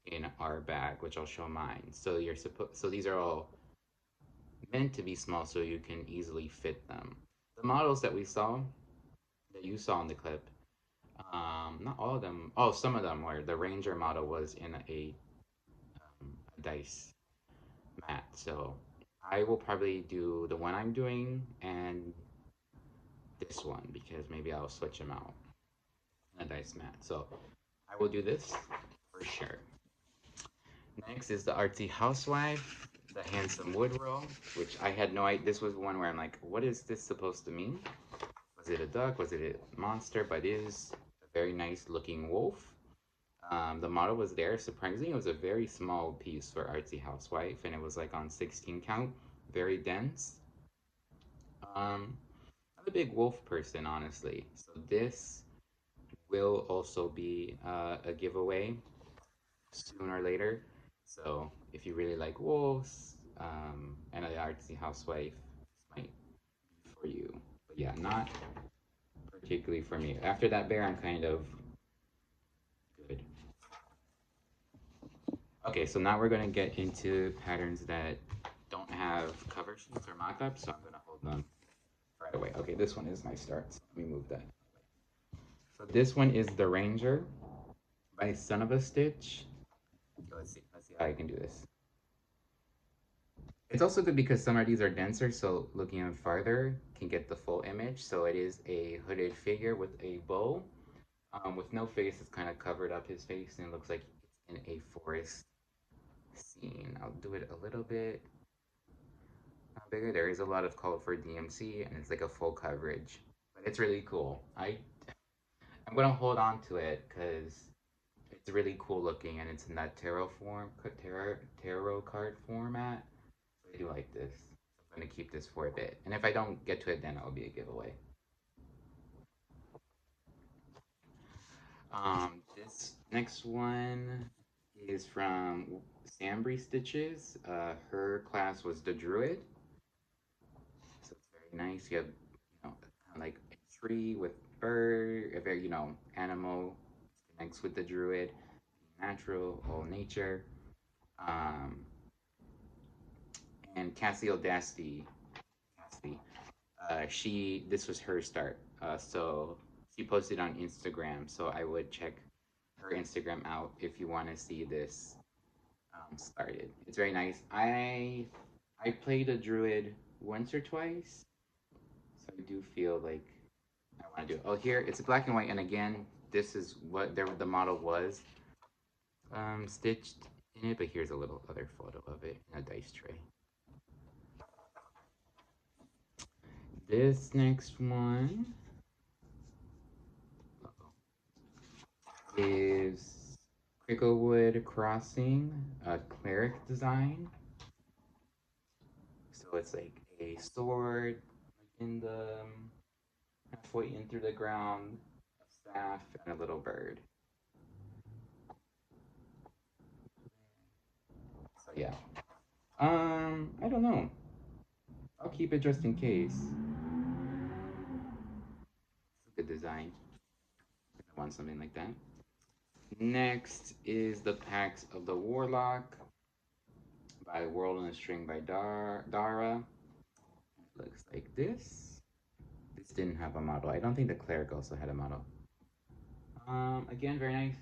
in our bag, which I'll show mine. So these are all meant to be small so you can easily fit them. The models that you saw in the clip, not all of them. Oh, some of them were. The Ranger model was in a dice mat. So I will probably do the one I'm doing and this one, because maybe I'll switch them out in a dice mat. So I will do this for sure. Next is the artsy housewife, the handsome wood roll, which I had no idea. This was one where I'm like, what is this supposed to mean? Was it a duck? Was it a monster? But it is a very nice looking wolf. The model was there. Surprisingly, it was a very small piece for artsy housewife, and it was like on 16 count, very dense. I'm a big wolf person, honestly. So this will also be a giveaway sooner or later. So if you really like wolves and an artsy housewife, this might be for you. But yeah, not particularly for me. After that bear, I'm kind of good. Okay, so now we're going to get into patterns that don't have cover sheets or mock-ups, so I'm going to hold them right away. Okay, this one is my start, so let me move that. So this one is the Ranger by Son of a Stitch. Let's see how I can do this. It's also good because some of these are denser, so looking in farther can get the full image. So it is a hooded figure with a bow. With no face, it's kind of covered up his face, and it looks like it's in a forest scene. I'll do it a little bit bigger. There is a lot of color for DMC, and it's like a full coverage. But it's really cool. I'm gonna hold on to it because it's really cool looking, and it's in that tarot card format. So I do like this. I'm gonna keep this for a bit, and if I don't get to it, then it'll be a giveaway. This next one is from Sambry Stitches. Her class was the Druid, so it's very nice. You have, kind of like a tree with bird, a very, animal connects with the Druid, natural, all nature. Um, and Cassie Audacity, this was her start. So she posted on Instagram, so I would check her Instagram out if you want to see this started. It's very nice. I played a druid once or twice, so I do feel like I want to do it. Oh, here it's black and white, and again, this is what the model was stitched in it. But here's a little other photo of it in a dice tray. This next one is Cricklewood Crossing, a cleric design. So it's like a sword in the halfway in through the ground, a staff, and a little bird. So yeah. I don't know. I'll keep it just in case. It's a good design. I want something like that. Next is the Packs of the Warlock by World on a String by Dara. It looks like this. This didn't have a model. I don't think the cleric also had a model. Again, very nice.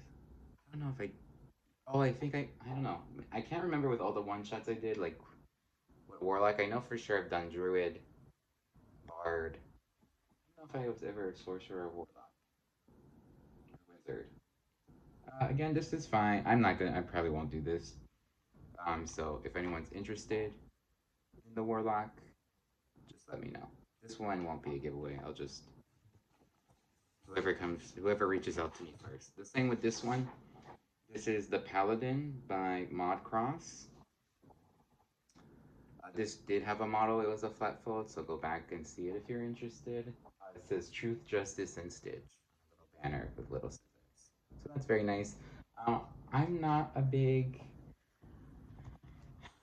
I don't know if I. Oh, I don't know. I can't remember with all the one shots I did, like with Warlock. I know for sure I've done Druid, Bard. I don't know if I was ever a Sorcerer or Warlock or Wizard. Again, this is fine. I probably won't do this. So if anyone's interested in the Warlock, just let me know. This one won't be a giveaway. I'll just whoever reaches out to me first. The same with this one. This is the Paladin by Mod Cross. This did have a model. It was a flat fold, so go back and see it if you're interested. It says Truth, Justice, and Stitch. A little banner with little scissors. So that's very nice. I'm not a big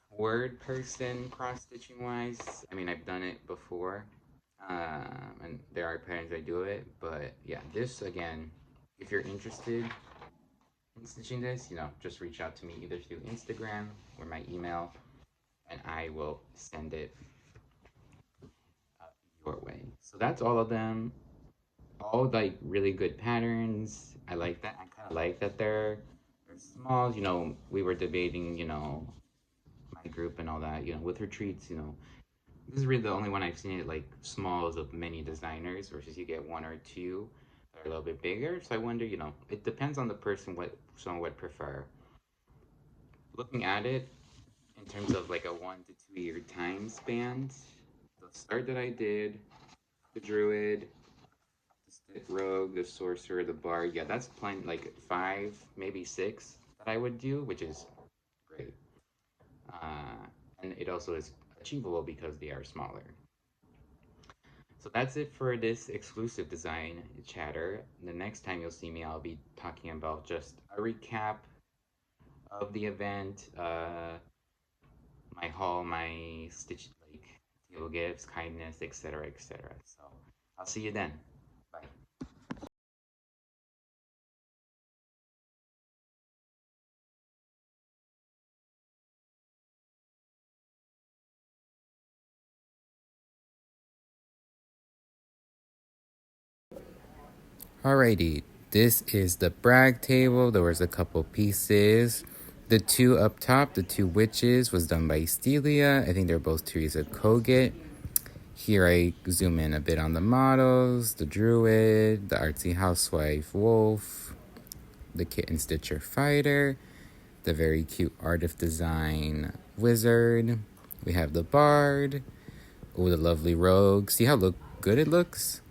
word person cross stitching wise. I mean, I've done it before. And there are patterns I do it, but yeah, this again, if you're interested in stitching this, just reach out to me either through Instagram or my email, and I will send it your way. So that's all of them. All like really good patterns. I like that. I kind of like that they're small. We were debating, my group and all that, with retreats, this is really the only one I've seen it like smalls of many designers versus you get one or two that are a little bit bigger. So I wonder, it depends on the person what someone would prefer. Looking at it in terms of like a 1 to 2 year time span, the start that I did, the druid, the rogue, the sorcerer, the bard, yeah, that's plenty, like 5, maybe 6 that I would do, which is great. And it also is achievable because they are smaller. So that's it for this exclusive design chatter. The next time you'll see me, I'll be talking about just a recap of the event, my haul, my stitch, like table gifts, kindness, etc., etc. So I'll see you then. Bye. Alrighty, this is the brag table. There was a couple pieces. The two up top, the two witches, was done by Stelia. I think they're both Teresa Koget. Here I zoom in a bit on the models, the druid, the artsy housewife wolf, the kitten stitcher fighter, the very cute art of design wizard. We have the bard. Oh, the lovely rogue. See how good it looks?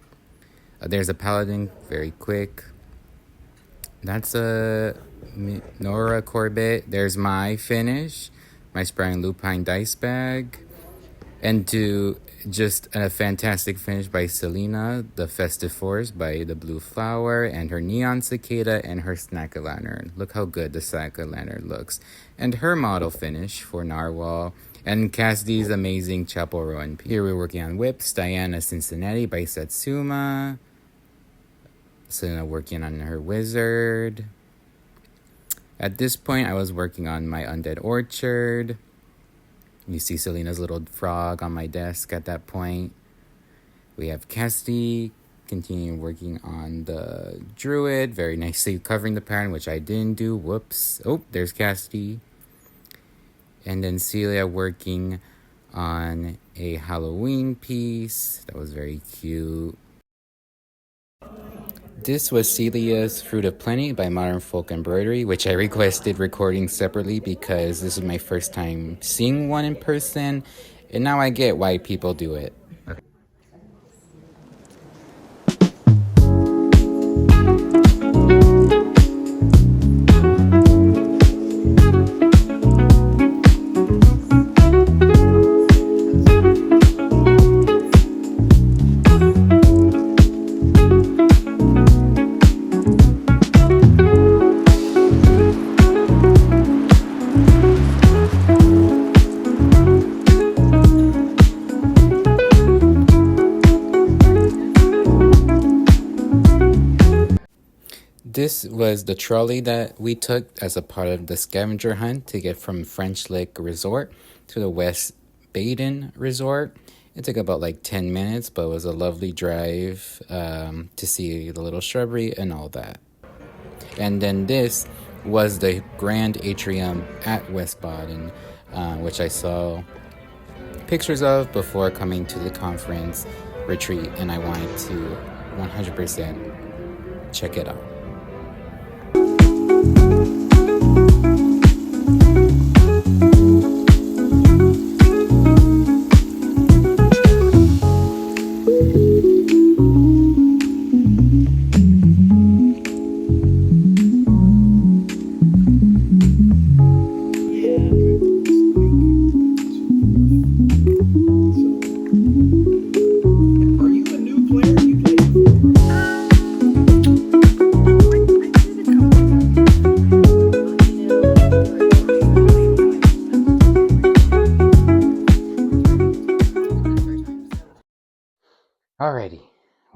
There's a paladin, very quick. That's a Nora Corbett. There's my finish, my Spraying Lupine dice bag. And to just a fantastic finish by Selena, the Festive Force by the Blue Flower, and her Neon Cicada and her Snack-a-Lantern. Look how good the Snack-a-Lantern looks. And her model finish for Narwhal. And Cassidy's amazing Chapel Rowan. Here we're working on Whips, Diana Cincinnati by Satsuma. Selena working on her wizard. At this point, I was working on my Undead Orchard. You see Selena's little frog on my desk at that point. We have Cassidy continuing working on the druid. Very nicely covering the pattern, which I didn't do. Whoops. Oh, there's Cassidy. And then Celia working on a Halloween piece. That was very cute. This was Celia's Fruit of Plenty by Modern Folk Embroidery, which I requested recording separately because this is my first time seeing one in person, and now I get why people do it. This was the trolley that we took as a part of the scavenger hunt to get from French Lick Resort to the West Baden Resort. It took about like 10 minutes, but it was a lovely drive to see the little shrubbery and all that. And then this was the Grand Atrium at West Baden, which I saw pictures of before coming to the conference retreat, and I wanted to 100% check it out.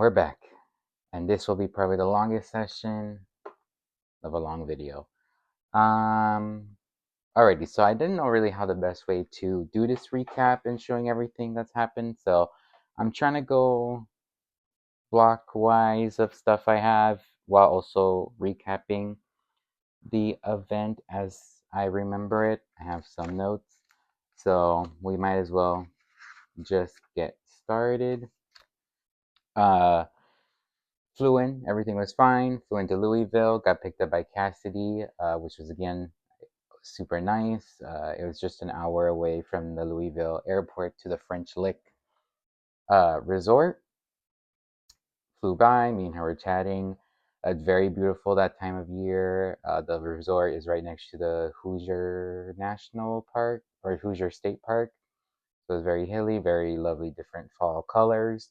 we're back. And this will be probably the longest session of a long video. Alrighty, so I didn't know really how the best way to do this recap and showing everything that's happened. So I'm trying to go block-wise of stuff I have while also recapping the event as I remember it. I have some notes. So we might as well just get started. Flew in, everything was fine. Flew into Louisville, got picked up by Cassidy, which was again super nice. It was just an hour away from the Louisville airport to the French Lick resort. Flew by, me and her were chatting. Very beautiful that time of year. The resort is right next to the Hoosier National Park or Hoosier State Park. So it was very hilly, very lovely, different fall colors.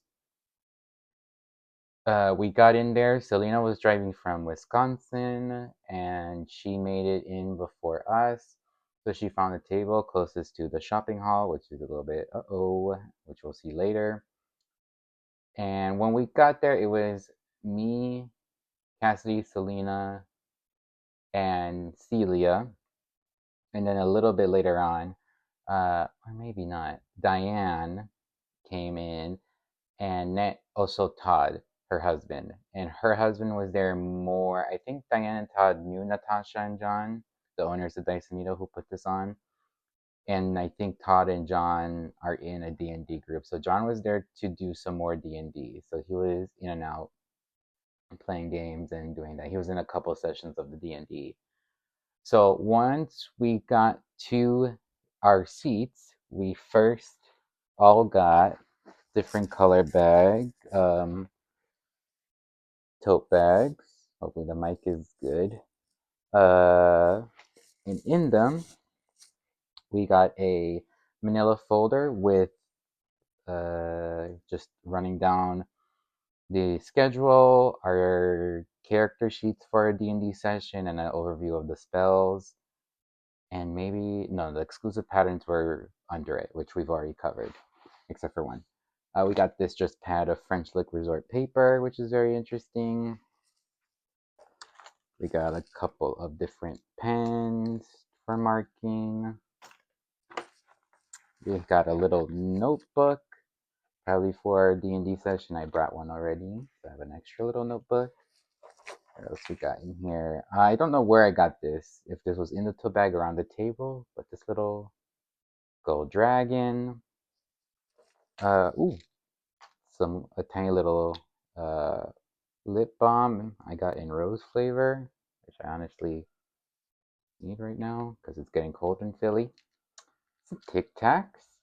We got in there. Selena was driving from Wisconsin, and she made it in before us. So she found a table closest to the shopping hall, which is a little bit which we'll see later. And when we got there, it was me, Cassidy, Selena, and Celia. And then a little bit later on, or maybe not, Diane came in, and also Todd, her husband. And her husband was there more. I think Diane and Todd knew Natasha and John, the owners of Dysonito, who put this on. And I think Todd and John are in a D&D group. So John was there to do some more D&D. So he was in and out playing games and doing that. He was in a couple sessions of the D&D. So once we got to our seats, we first all got different color bag, tote bags. Hopefully the mic is good. And in them, we got a manila folder with just running down the schedule, our character sheets for a D&D session, and an overview of the spells. And maybe, no, the exclusive patterns were under it, which we've already covered, except for one. We got this just pad of French Lick Resort paper, which is very interesting. We got a couple of different pens for marking. We've got a little notebook, probably for our D&D session. I brought one already, so I have an extra little notebook. What else we got in here? I don't know where I got this, if this was in the tote bag or on the table, but this little gold dragon. Ooh, a tiny little lip balm I got in rose flavor, which I honestly need right now because it's getting cold in Philly. Some Tic Tacs.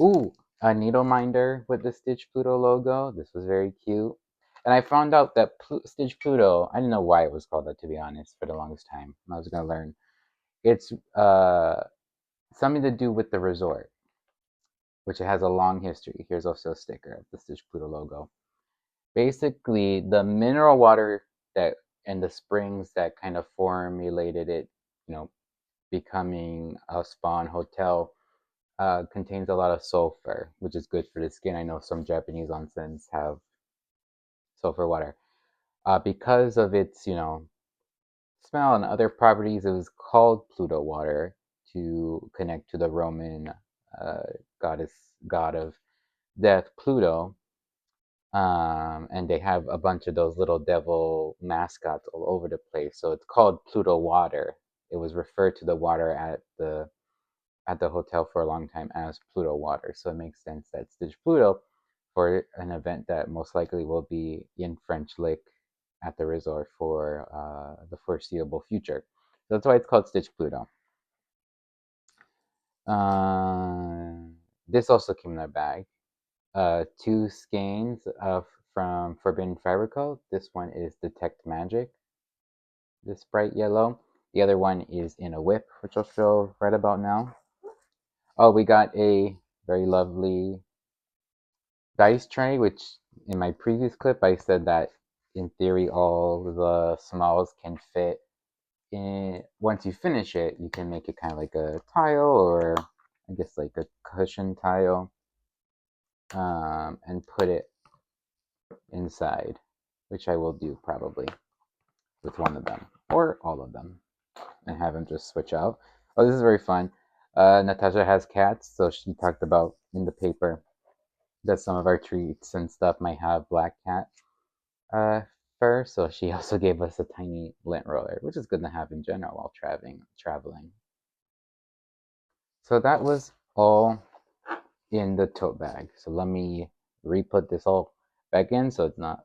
Ooh, a needle minder with the Stitch Pluto logo. This was very cute. And I found out that Stitch Pluto, I didn't know why it was called that, to be honest, for the longest time. I was going to learn. It's something to do with the resort, which it has a long history. Here's also a sticker of the Stitch Pluto logo. Basically, the mineral water that and the springs that kind of formulated it, becoming a spa and hotel, contains a lot of sulfur, which is good for the skin. I know some Japanese onsens have sulfur water. Because of its, smell and other properties, it was called Pluto water to connect to the Roman god of death, Pluto. And they have a bunch of those little devil mascots all over the place. So it's called Pluto water. It was referred to the water at the hotel for a long time as Pluto water. So it makes sense that Stitch Pluto, for an event that most likely will be in French Lick at the resort for the foreseeable future. So that's why it's called Stitch Pluto. This also came in a bag. 2 skeins from Forbidden Fiber Code. This one is Detect Magic, this bright yellow. The other one is in a whip, which I'll show right about now. Oh, we got a very lovely dice tray, which in my previous clip I said that in theory all the smalls can fit in. Once you finish it, you can make it kind of like a tile, or I guess like a cushion tile. and put it inside, which I will do probably with one of them or all of them, and have them just switch out. Oh, this is very fun. Natasha has cats, so she talked about in the paper that some of our treats and stuff might have black cat fur, so she also gave us a tiny lint roller, which is good to have in general while traveling. So that was all in the tote bag. So let me re-put this all back in so it's not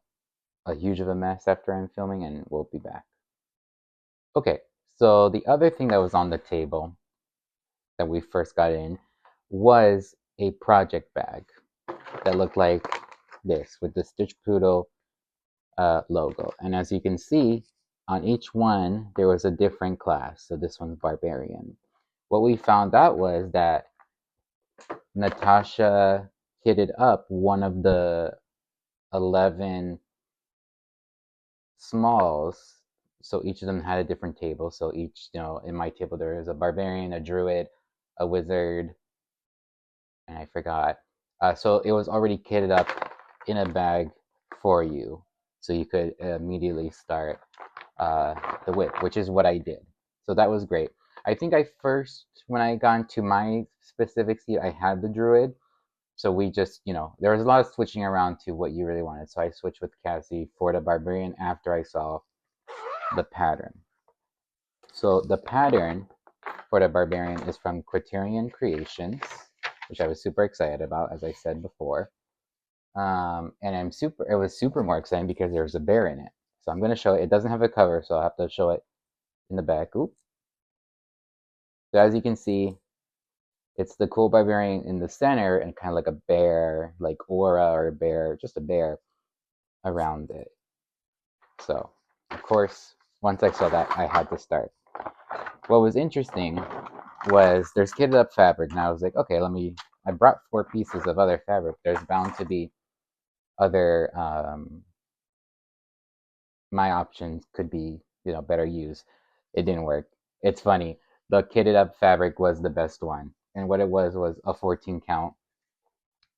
a huge of a mess after I'm filming, and we'll be back. Okay, so the other thing that was on the table that we first got in was a project bag that looked like this with the Stitch Pluto logo. And as you can see, on each one, there was a different class. So this one's Barbarian. What we found out was that Natasha kitted up one of the 11 smalls. So each of them had a different table. So each, in my table, there is a Barbarian, a Druid, a Wizard, and I forgot. So it was already kitted up in a bag for you. So you could immediately start the whip, which is what I did. So that was great. I think when I got into my specific seed, I had the Druid. So we just, there was a lot of switching around to what you really wanted. So I switched with Cassie for the Barbarian after I saw the pattern. So the pattern for the Barbarian is from Quaternion Creations, which I was super excited about, as I said before. And it was super more exciting because there's a bear in it. So I'm going to show it. It doesn't have a cover, so I'll have to show it in the back. Oop. So as you can see, it's the cool Barbarian in the center and kind of like a bear, like aura or a bear, just a bear around it. So, of course, once I saw that, I had to start. What was interesting was there's kitted up fabric, and I was like, okay, I brought 4 pieces of other fabric. There's bound to be other, my options could be, better used. It didn't work. It's funny. The kitted up fabric was the best one. And what it was a 14 count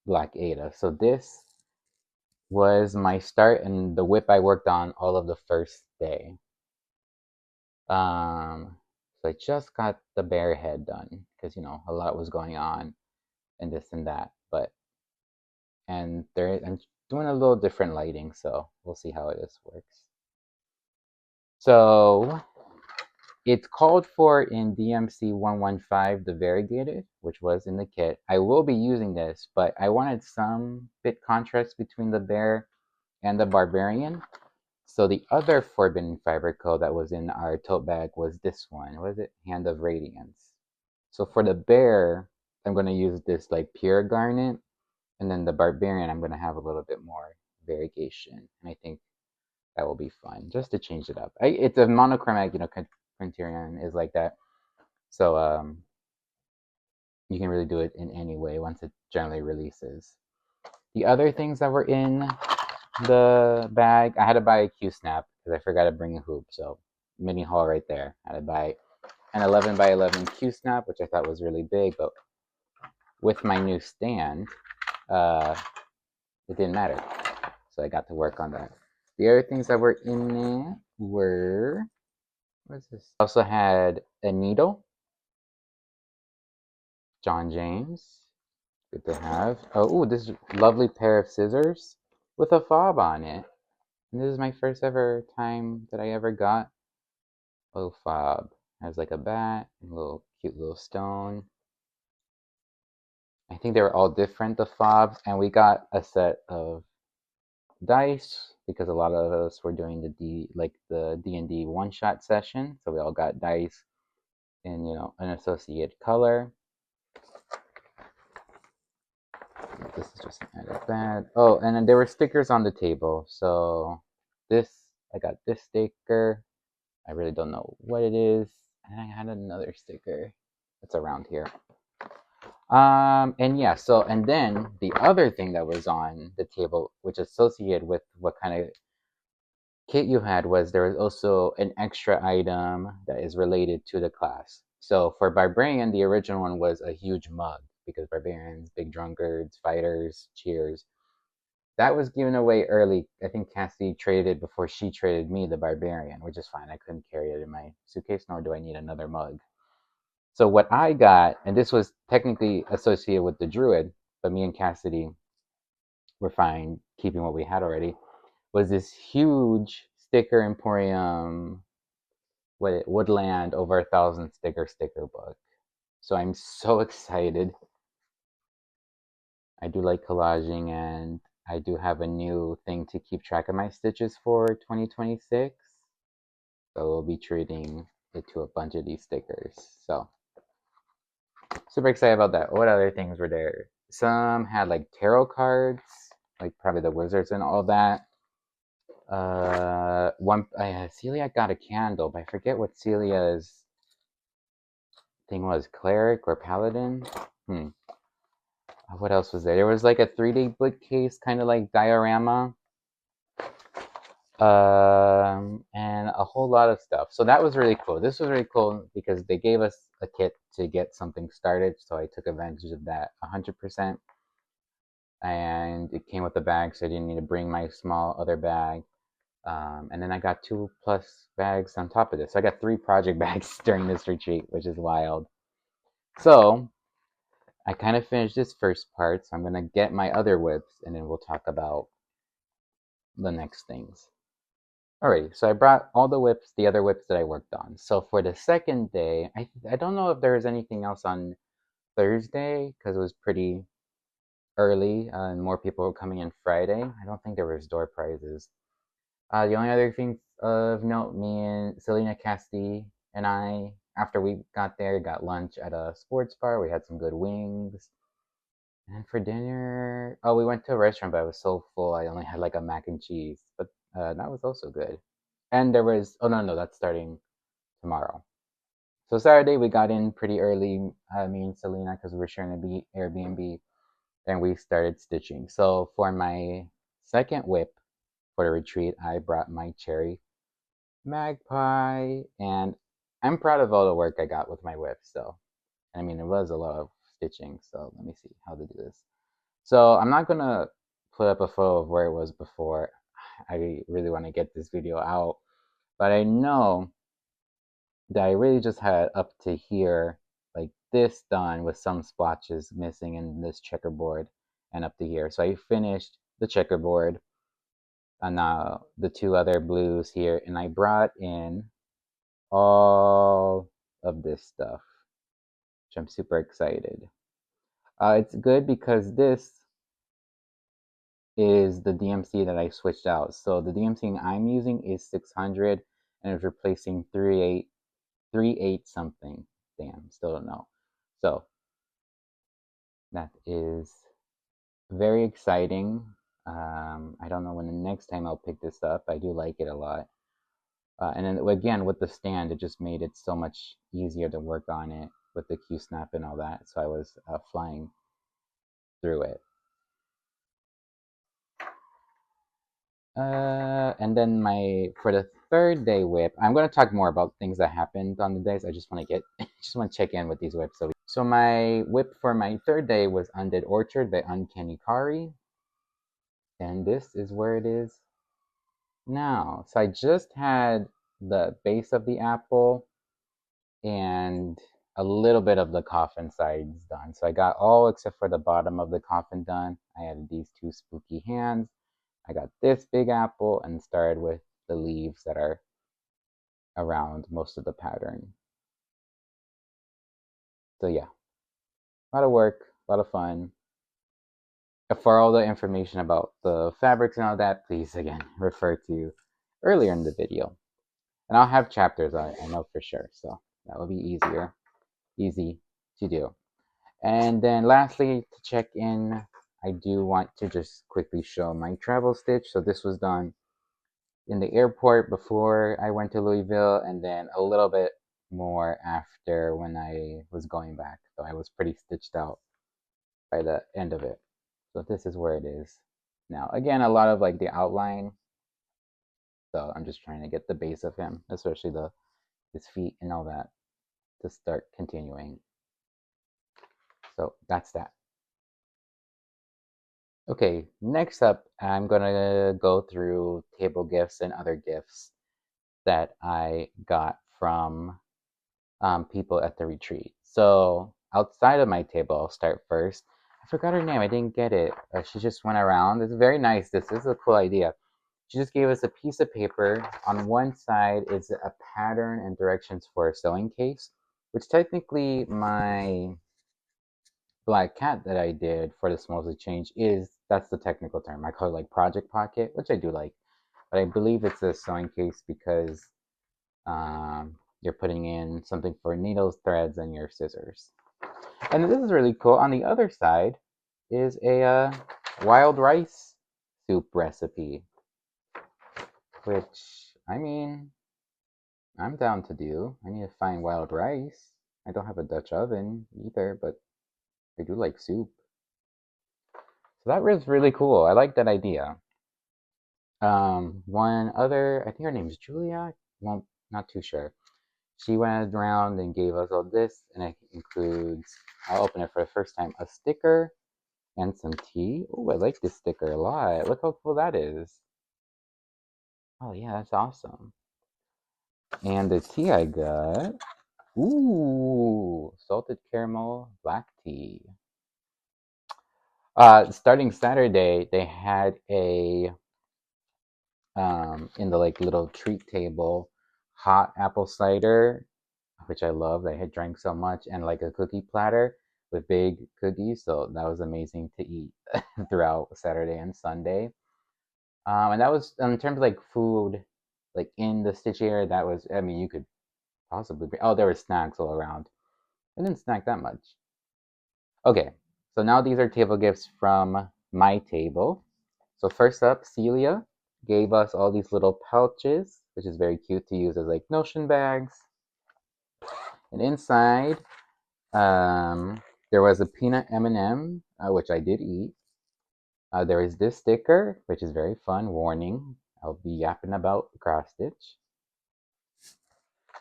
Black Ada. So this was my start and the whip I worked on all of the first day. So I just got the bear head done because, a lot was going on and this and that. I'm doing a little different lighting, so we'll see how this works. So it's called for in DMC 115, the variegated, which was in the kit. I will be using this, but I wanted some bit contrast between the bear and the Barbarian. So the other Forbidden Fiber code that was in our tote bag was this one. What is it? Hand of Radiance. So for the bear, I'm going to use this like pure garnet. And then the Barbarian, I'm going to have a little bit more variegation. And I think that will be fun, just to change it up. It's a monochromatic, Quaternion is like that. So you can really do it in any way once it generally releases. The other things that were in the bag, I had to buy a Q-snap because I forgot to bring a hoop. So mini haul right there. I had to buy an 11 by 11 Q-snap, which I thought was really big, but with my new stand, it didn't matter. So I got to work on that. The other things that were in there were, what is this? I also had a needle, John James, good to have. Oh, this lovely pair of scissors with a fob on it. And this is my first ever time that I ever got a fob. It has like a bat, and a little cute little stone. I think they were all different, the fobs, and we got a set of dice because a lot of us were doing the D&D one-shot session, so we all got dice in an associated color. This is just an added bad. Oh, and then there were stickers on the table. So I got this sticker. I really don't know what it is. And I had another sticker that's around here. And yeah, and then the other thing that was on the table, which associated with what kind of kit you had, was there was also an extra item that is related to the class. So for Barbarian, the original one was a huge mug because barbarians, big drunkards, fighters, cheers. That was given away early. I think Cassie traded before she traded me the barbarian, which is fine. I couldn't carry it in my suitcase, nor do I need another mug. So what I got, and this was technically associated with the druid, but me and Cassidy were fine keeping what we had already, was this huge sticker emporium, Woodland over 1,000 sticker book. So I'm so excited. I do like collaging, and I do have a new thing to keep track of my stitches for 2026. So we'll be treating it to a bunch of these stickers. So super excited about that. What other things were there? Some had like tarot cards, like probably the wizards and all that. Celia got a candle, but I forget what Celia's thing was, cleric or paladin. What else was there? There was like a 3D bookcase, kind of like diorama, and a whole lot of stuff. So that was really cool. This was really cool because they gave us a kit to get something started, so I took advantage of that 100%. And it came with a bag, so I didn't need to bring my small other bag. And then I got 2+ bags on top of this. So I got 3 project bags during this retreat, which is wild. So I kind of finished this first part, so I'm going to get my other whips, and then we'll talk about the next things. Alrighty, so I brought all the whips, the other whips that I worked on. So for the second day, I don't know if there was anything else on Thursday, because it was pretty early, and more people were coming in Friday. I don't think there was door prizes. The only other things of note, me and Selena Casti and I, after we got there, got lunch at a sports bar. We had some good wings. And for dinner, oh, we went to a restaurant, but I was so full, I only had like a mac and cheese. But that was also good. And there was, oh no, that's starting tomorrow. So Saturday, we got in pretty early, me and Selena, because we were sharing an Airbnb, and we started stitching. So for my second whip for the retreat, I brought my cherry Magpie, and I'm proud of all the work I got with my whip. So, I mean, it was a lot of stitching. So let me see how to do this. So I'm not gonna put up a photo of where it was before. I really want to get this video out, but I know that I really just had up to here, like this done with some splotches missing in this checkerboard, and up to here. So I finished the checkerboard, and now the 2 other blues here, and I brought in all of this stuff, which I'm super excited. It's good because this is the DMC that I switched out. So the DMC I'm using is 600, and it's replacing 38 something. Damn, still don't know. So that is very exciting. I don't know when the next time I'll pick this up. I do like it a lot. And then again, with the stand, it just made it so much easier to work on it with the Q-snap and all that. So I was flying through it. And then for the third day whip, I'm going to talk more about things that happened on the days. I just want to check in with these whips. So my whip for my third day was Undead Orchard by UnkannyKari, and this is where it is now. So I just had the base of the apple and a little bit of the coffin sides done. So I got all except for the bottom of the coffin done. I added these 2 spooky hands. I got this big apple and started with the leaves that are around most of the pattern. So yeah, a lot of work, a lot of fun. For all the information about the fabrics and all that, please again refer to earlier in the video. And I'll have chapters, I know for sure, so that will be easy to do. And then lastly, to check in, I do want to just quickly show my travel stitch. So this was done in the airport before I went to Louisville, and then a little bit more after when I was going back. So I was pretty stitched out by the end of it. So this is where it is now. Again, a lot of like the outline. So I'm just trying to get the base of him, especially his feet and all that, to start continuing. So that's that. Okay, next up, I'm gonna go through table gifts and other gifts that I got from people at the retreat. So outside of my table, I'll start first. I forgot her name. I didn't get it. She just went around. It's very nice. This is a cool idea. She just gave us a piece of paper. On one side is a pattern and directions for a sewing case, which technically my black cat that I did for the Smallsy Change that's the technical term. I call it like Project Pocket, which I do like. But I believe it's a sewing case because you're putting in something for needles, threads, and your scissors. And this is really cool. On the other side is a wild rice soup recipe, which, I mean, I'm down to do. I need to find wild rice. I don't have a Dutch oven either, but I do like soup. So that was really cool. I like that idea. One other, I think her name is Julia. Well, not too sure. She went around and gave us all this, and it includes, I'll open it for the first time, a sticker and some tea. Oh, I like this sticker a lot. Look how cool that is. Oh yeah, that's awesome. And the tea I got, ooh, salted caramel black tea. Starting Saturday, they had a in the like little treat table, hot apple cider, which I love. I had drank so much, and like a cookie platter with big cookies. So that was amazing to eat throughout Saturday and Sunday. And that was in terms of like food, like in the Stitch area. That was, I mean, you could possibly be. Oh, there were snacks all around. I didn't snack that much. Okay, so now these are table gifts from my table. So first up, Celia gave us all these little pouches, which is very cute to use as like notion bags. And inside, there was a peanut M&M, which I did eat. There is this sticker, which is very fun. Warning, I'll be yapping about cross stitch.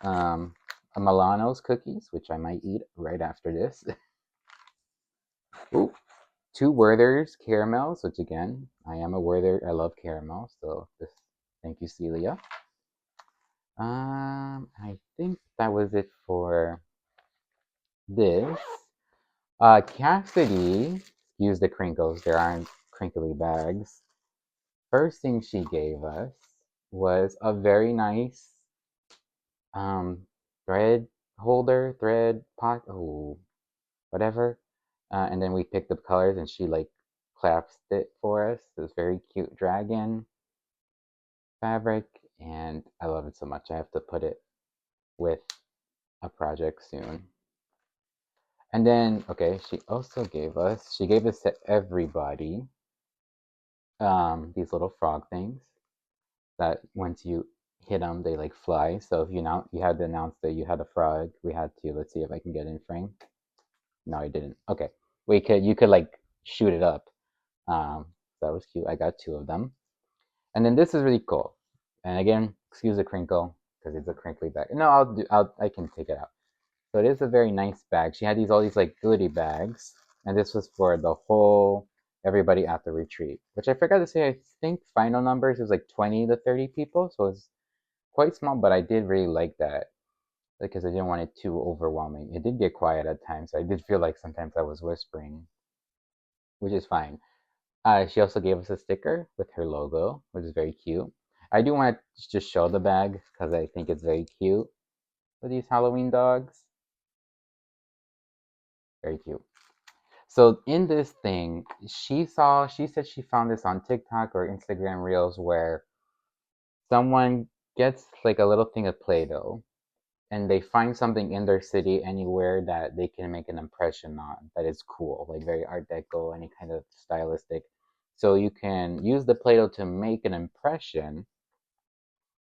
A Milano's cookies, which I might eat right after this. Ooh, two Werther's caramels, which again, I am a Werther. I love caramel, so this. Thank you, Celia. I think that was it for this. Cassidy, excuse the crinkles, there aren't crinkly bags. First thing she gave us was a very nice thread holder, thread pot, oh, whatever. And then we picked up colors and she like collapsed it for us. It was very cute dragon fabric and I love it so much. I have to put it with a project soon. And then, okay, she gave this to everybody, these little frog things that once you hit them, they like fly. So if you had to announce that you had a frog, we had to, let's see if I can get in frame. No, I didn't. Okay. You could like shoot it up. That was cute. I got two of them. And then this is really cool. And again, excuse the crinkle because it's a crinkly bag. No, I can take it out. So it is a very nice bag. She had all these like goodie bags, and this was for the whole everybody at the retreat. Which I forgot to say. I think final numbers was like 20 to 30 people, so it's quite small. But I did really like that because I didn't want it too overwhelming. It did get quiet at times. So I did feel like sometimes I was whispering, which is fine. She also gave us a sticker with her logo, which is very cute. I do want to just show the bag because I think it's very cute with these Halloween dogs. Very cute. So in this thing, she said she found this on TikTok or Instagram Reels where someone gets like a little thing of Play-Doh and they find something in their city anywhere that they can make an impression on that is cool, like very Art Deco, any kind of stylistic. So you can use the Play-Doh to make an impression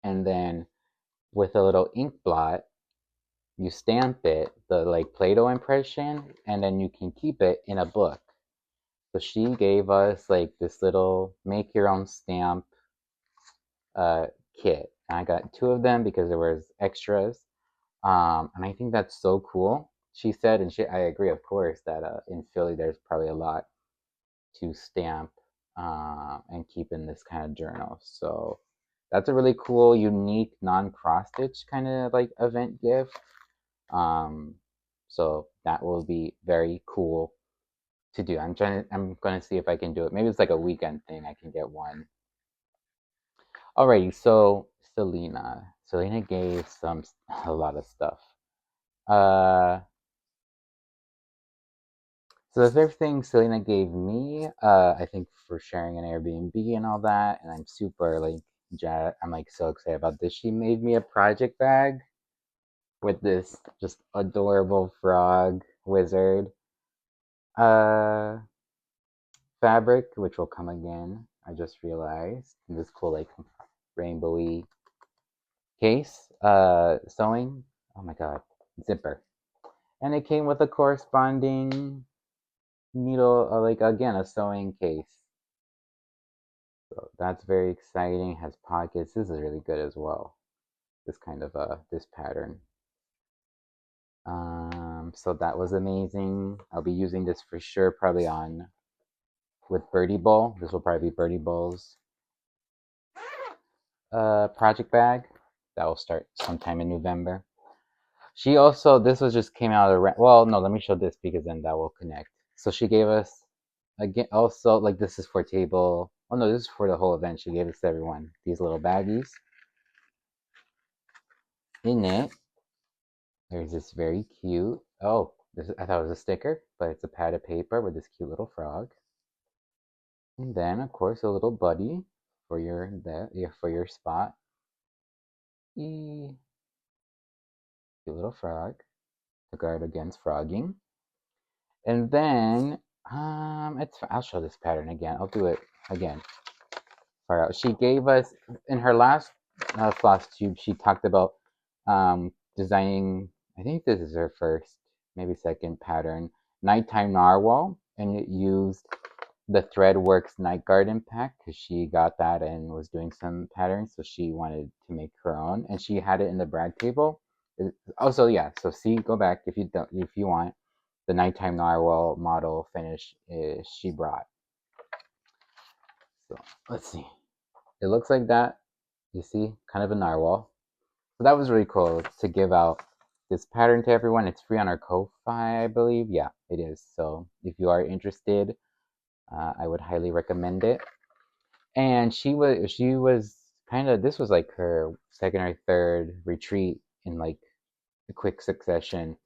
and then with a little ink blot, you stamp it, the like Play-Doh impression, and then you can keep it in a book. So she gave us like this little make your own stamp uh, kit. And I got two of them because there was extras. And I think that's so cool. she said, and I agree, of course, that in Philly there's probably a lot to stamp and keep in this kind of journal. So that's a really cool, unique, non-cross stitch kind of like event gift. So that will be very cool to do. I'm gonna see if I can do it. Maybe it's like a weekend thing. I can get one. Alrighty, so Selena gave a lot of stuff. So the first thing Selena gave me, I think for sharing an Airbnb and all that, and I'm super like I'm like so excited about this. She made me a project bag with this just adorable frog wizard uh fabric, which will come again. I just realized this cool like rainbowy case, sewing. Oh my god, zipper, and it came with a corresponding needle, like again a sewing case. So that's very exciting. Has pockets. This is really good as well. This kind of this pattern. So that was amazing. I'll be using this for sure, probably on with Birdie Bowl. This will probably be Birdie Bowl's project bag. That will start sometime in November. She also, this was just came out of well, no, let me show this because then that will connect. So she gave us again also like this is for table. Oh no, this is for the whole event. She gave this to everyone. These little baggies. In it, there's this very cute. Oh, I thought it was a sticker, but it's a pad of paper with this cute little frog. And then, of course, a little buddy for for your spot. Cute little frog to guard against frogging. And then, I'll show this pattern again. I'll do it again. Far out. She gave us in her last Flosstube. She talked about designing. I think this is her first, maybe second pattern, nighttime narwhal, and it used the Threadworks Night Garden pack because she got that and was doing some patterns, so she wanted to make her own, and she had it in the brag table. Also, yeah. So see, go back if you don't, if you want the nighttime narwhal model finish she brought. So let's see. It looks like that. You see, kind of a narwhal. So that was really cool to give out this pattern to everyone. It's free on our Ko-Fi, I believe. Yeah, it is. So if you are interested, I would highly recommend it. And she was kind of, this was like her second or third retreat in like a quick succession.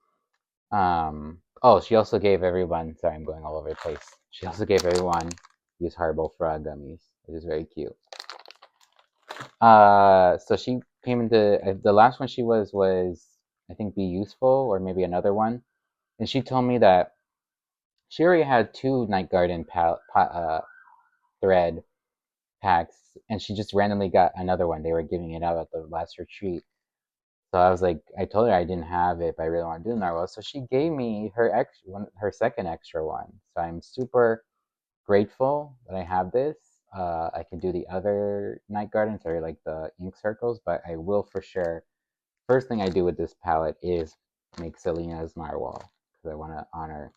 Oh, she also gave everyone. Sorry, I'm going all over the place. She also gave everyone these Haribo frog gummies, which is very cute. So she came into the last one she was I think Be Useful or maybe another one, and she told me that she already had two Night Garden thread packs, and she just randomly got another one. They were giving it out at the last retreat. So I was like, I told her I didn't have it, but I really want to do the narwhal. So she gave me her second extra one. So I'm super grateful that I have this. I can do the other night gardens or like the ink circles, but I will for sure. First thing I do with this palette is make Selena's narwhal because I want to honor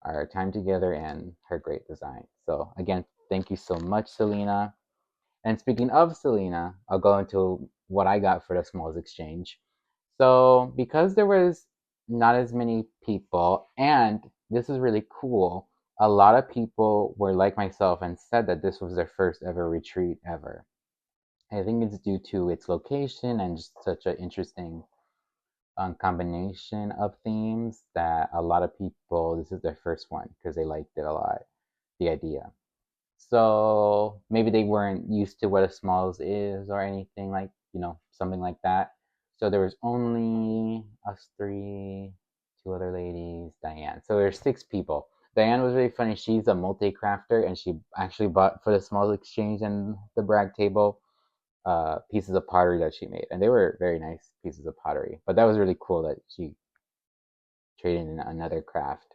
our time together and her great design. So again, thank you so much, Selena. And speaking of Selena, I'll go into what I got for the Smalls Exchange. So because there was not as many people, and this is really cool, a lot of people were like myself and said that this was their first ever retreat ever. I think it's due to its location and just such an interesting combination of themes that a lot of people, this is their first one because they liked it a lot, the idea. So maybe they weren't used to what a Smalls is or anything like, something like that. So there was only us three, two other ladies, Diane. So there's six people. Diane was really funny. She's a multi-crafter and she actually bought for the Smalls Exchange and the brag table pieces of pottery that she made. And they were very nice pieces of pottery. But that was really cool that she traded in another craft.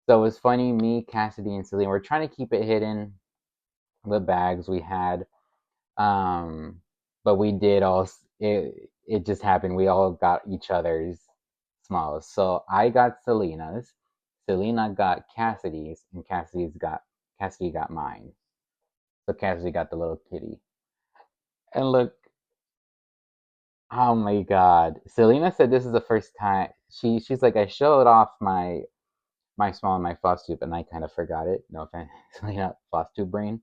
So it was funny, me, Cassidy, and Celine, we're trying to keep it hidden, the bags we had. But we did all, it just happened. We all got each other's smalls. So I got Selena's, Selena got Cassidy's, and Cassidy got mine. So Cassidy got the little kitty. And look, oh my god. Selena said this is the first time she's like, I showed off my small and my Flosstube and I kind of forgot it. No offense, Selena, Flosstube brain.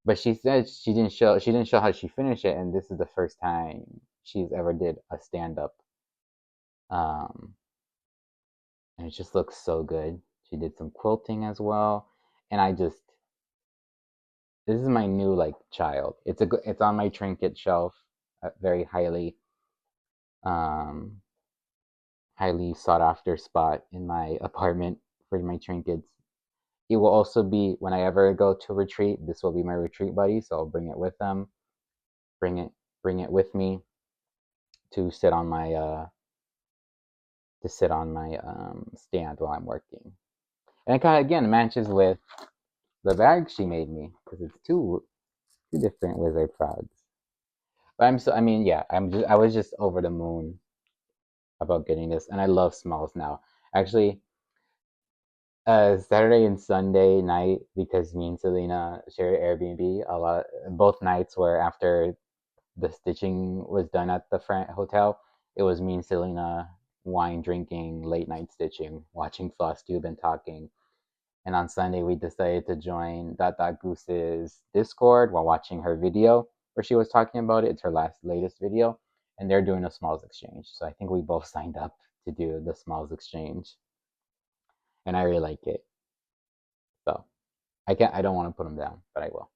But she said she didn't show how she finished it, and this is the first time she's ever did a stand up. Um, and it just looks so good. She did some quilting as well, and this is my new like child. It's on my trinket shelf, very um highly sought after spot in my apartment for my trinkets. It will also be when I ever go to retreat. This will be my retreat buddy, so I'll bring it with them. Bring it bring it with me to sit on my stand while I'm working. And it kind of again matches with the bag she made me because it's two different wizard frogs. But I mean, yeah, I was just over the moon about getting this, and I love smalls now. Actually, Saturday and Sunday night because me and Selena shared Airbnb a lot. Both nights were after the stitching was done at the front hotel. It was me and Selena wine drinking, late night stitching, watching Flosstube and talking. And on Sunday, we decided to join Dot Dot Goose's Discord while watching her video where she was talking about it. It's her latest video, and they're doing a smalls exchange. So I think we both signed up to do the smalls exchange, and I really like it. So I don't want to put them down, but I will.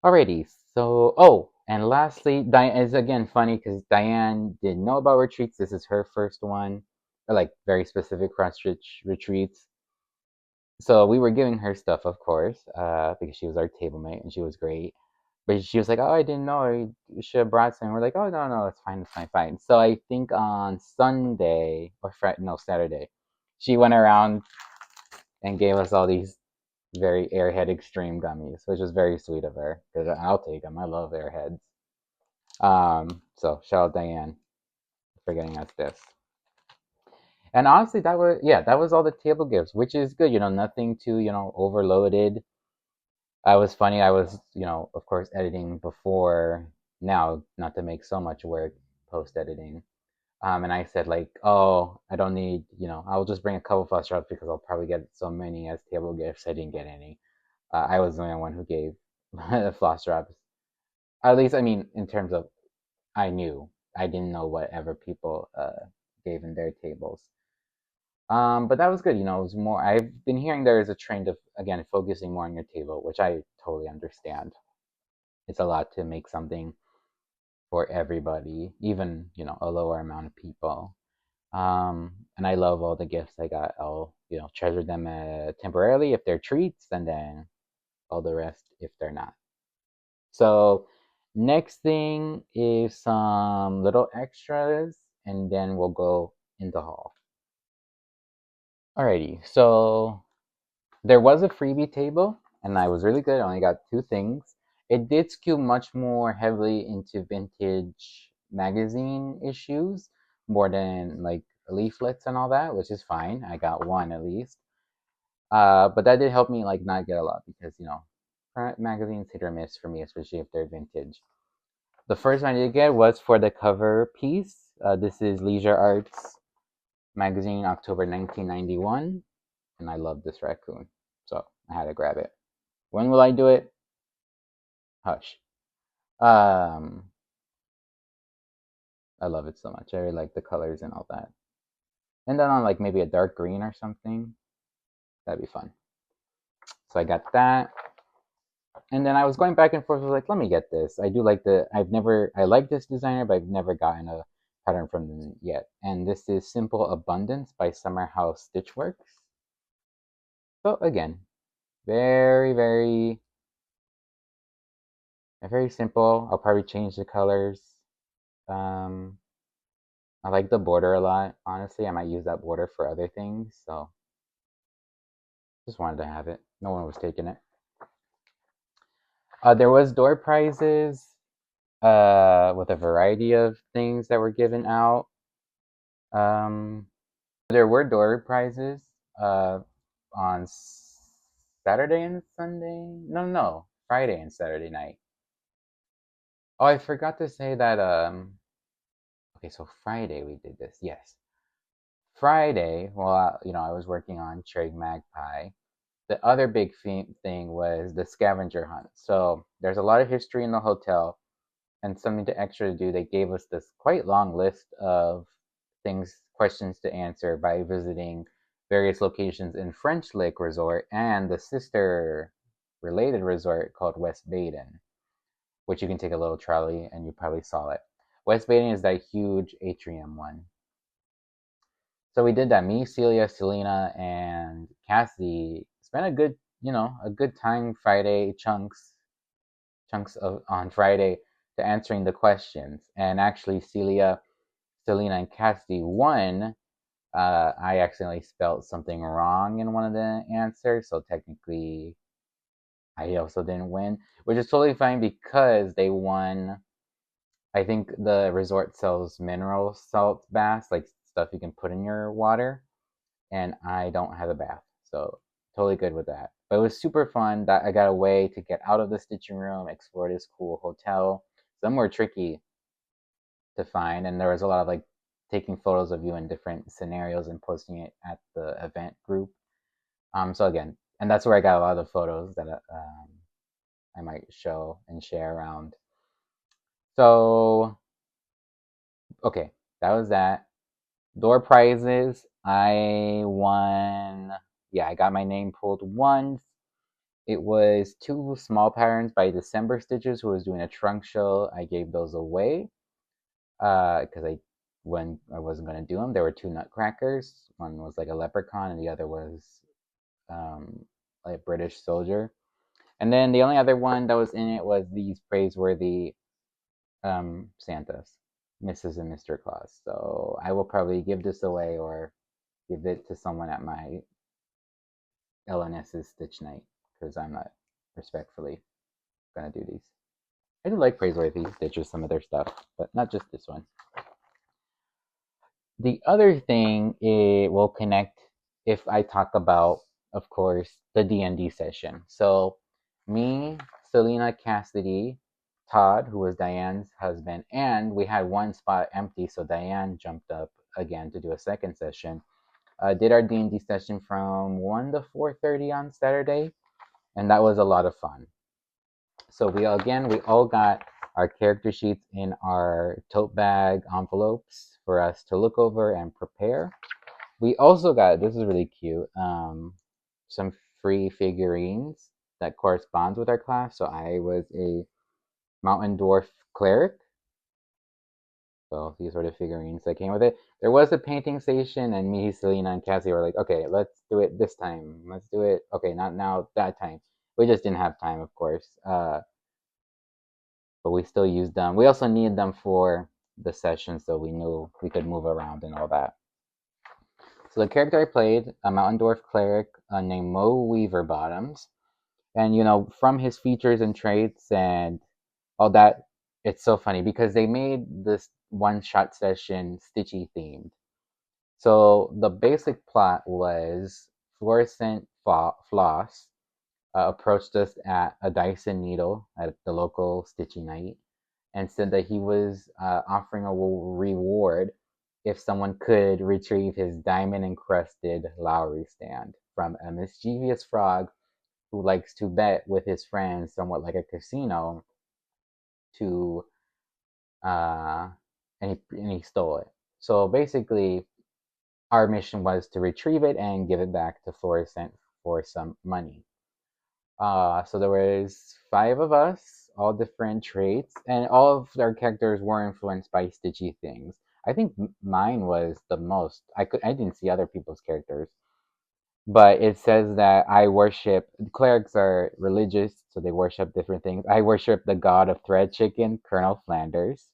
Alrighty. So and lastly, Diane is again funny because Diane didn't know about retreats. This is her first one, or like very specific cross stitch retreats. So we were giving her stuff, of course, because she was our table mate and she was great. But she was like, "Oh, I didn't know. You should have brought some." We're like, "Oh, no, no, it's fine, it's fine, fine." So I think on Sunday or Friday, no, Saturday, she went around and gave us all these very Airhead Extreme gummies, which was very sweet of her because I'll take them. I love Airheads. So shout out Diane for getting us this. And honestly, that was all the table gifts, which is good. Nothing too overloaded. I was funny. I was of course editing before now, not to make so much work post editing. And I said like, oh, I don't need I'll just bring a couple Flosstubes because I'll probably get so many as table gifts. I didn't get any. I was the only one who gave the Flosstubes. At least, I mean, in terms of I knew. I didn't know whatever people gave in their tables. But that was good. It was more. I've been hearing there is a trend of again focusing more on your table, which I totally understand. It's a lot to make something for everybody, even a lower amount of people. And I love all the gifts I got. I'll treasure them temporarily if they're treats, and then all the rest if they're not. So next thing is some little extras, and then we'll go into haul. Alrighty, so there was a freebie table, and I was really good. I only got two things. It did skew much more heavily into vintage magazine issues, more than like leaflets and all that, which is fine. I got one at least. But that did help me like not get a lot because current magazines hit or miss for me, especially if they're vintage. The first one I did get was for the cover piece. This is Leisure Arts magazine, October 1991, and I love this raccoon, so I had to grab it. When will I do it? Hush. Um, I love it so much. I really like the colors and all that. And then on like maybe a dark green or something, that'd be fun. So I got that. And then I was going back and forth. I was like, let me get this. I do like I like this designer, but I've never gotten a pattern from them yet. And this is Simple Abundance by Summer House Stitchworks. So again, very, very, very simple. I'll probably change the colors. Um, I like the border a lot. Honestly, I might use that border for other things. So just wanted to have it. No one was taking it. There was door prizes with a variety of things that were given out. Um, there were door prizes uh, on Saturday and Sunday. No, Friday and Saturday night. Oh, I forgot to say that. Okay, so Friday we did this. Yes, Friday. Well, I was working on Trade Magpie. The other big thing was the scavenger hunt. So there's a lot of history in the hotel, and something to extra to do. They gave us this quite long list of questions to answer by visiting various locations in French Lake Resort and the sister related resort called West Baden, which you can take a little trolley and you probably saw it. West Baden is that huge atrium one. So we did that. Me, Celia, Selena, and Cassie spent a good time Friday chunks of on Friday to answering the questions. And actually, Celia, Selena, and Cassie won. I accidentally spelled something wrong in one of the answers, so technically, I also didn't win, which is totally fine because they won. I think the resort sells mineral salt baths, like stuff you can put in your water, and I don't have a bath, so totally good with that. But it was super fun that I got a way to get out of the stitching room, explore this cool hotel. Some were tricky to find, and there was a lot of like taking photos of you in different scenarios and posting it at the event group. So again, and that's where I got a lot of the photos that I might show and share around. So okay, that was that. Door prizes. I won. Yeah, I got my name pulled once. It was two small patterns by December Stitches, who was doing a trunk show. I gave those away because when I wasn't gonna do them, there were two nutcrackers. One was like a leprechaun, and the other was like a British soldier. And then the only other one that was in it was these praiseworthy Santas, Mrs. and Mr. Claus. So I will probably give this away or give it to someone at my LNS's Stitch Night because I'm not respectfully gonna do these. I do like praiseworthy stitches, some of their stuff, but not just this one. The other thing it will connect if I talk about, of course, the D&D session. So me, Selena, Cassidy, Todd, who was Diane's husband, and we had one spot empty, so Diane jumped up again to do a second session. Did our D&D session from 1 to 4:30 on Saturday, and that was a lot of fun. So we all got our character sheets in our tote bag envelopes for us to look over and prepare. We also got, this is really cute, some free figurines that corresponds with our class. So I was a mountain dwarf cleric. So these were the figurines that came with it. There was a painting station, and me, Selena, and Cassie were like, okay, let's do it this time. Let's do it. Okay, not now, that time. We just didn't have time, of course. But we still used them. We also needed them for the session, so we knew we could move around and all that. So the character I played, a Mountain Dwarf cleric named Mo Weaverbottoms, and from his features and traits and all that, it's so funny because they made this one-shot session Stitchy themed. So the basic plot was Fluorescent Floss approached us at a Dyson needle at the local Stitchy night and said that he was offering a reward if someone could retrieve his diamond encrusted Lowry stand from a mischievous frog who likes to bet with his friends, somewhat like a casino, to and he stole it. So basically, our mission was to retrieve it and give it back to Florissant for some money. So there was five of us, all different traits, and all of our characters were influenced by Stitchy things. I think mine was the most. I didn't see other people's characters, but it says that I worship. Clerics are religious, so they worship different things. I worship the god of thread chicken, Colonel Flanders.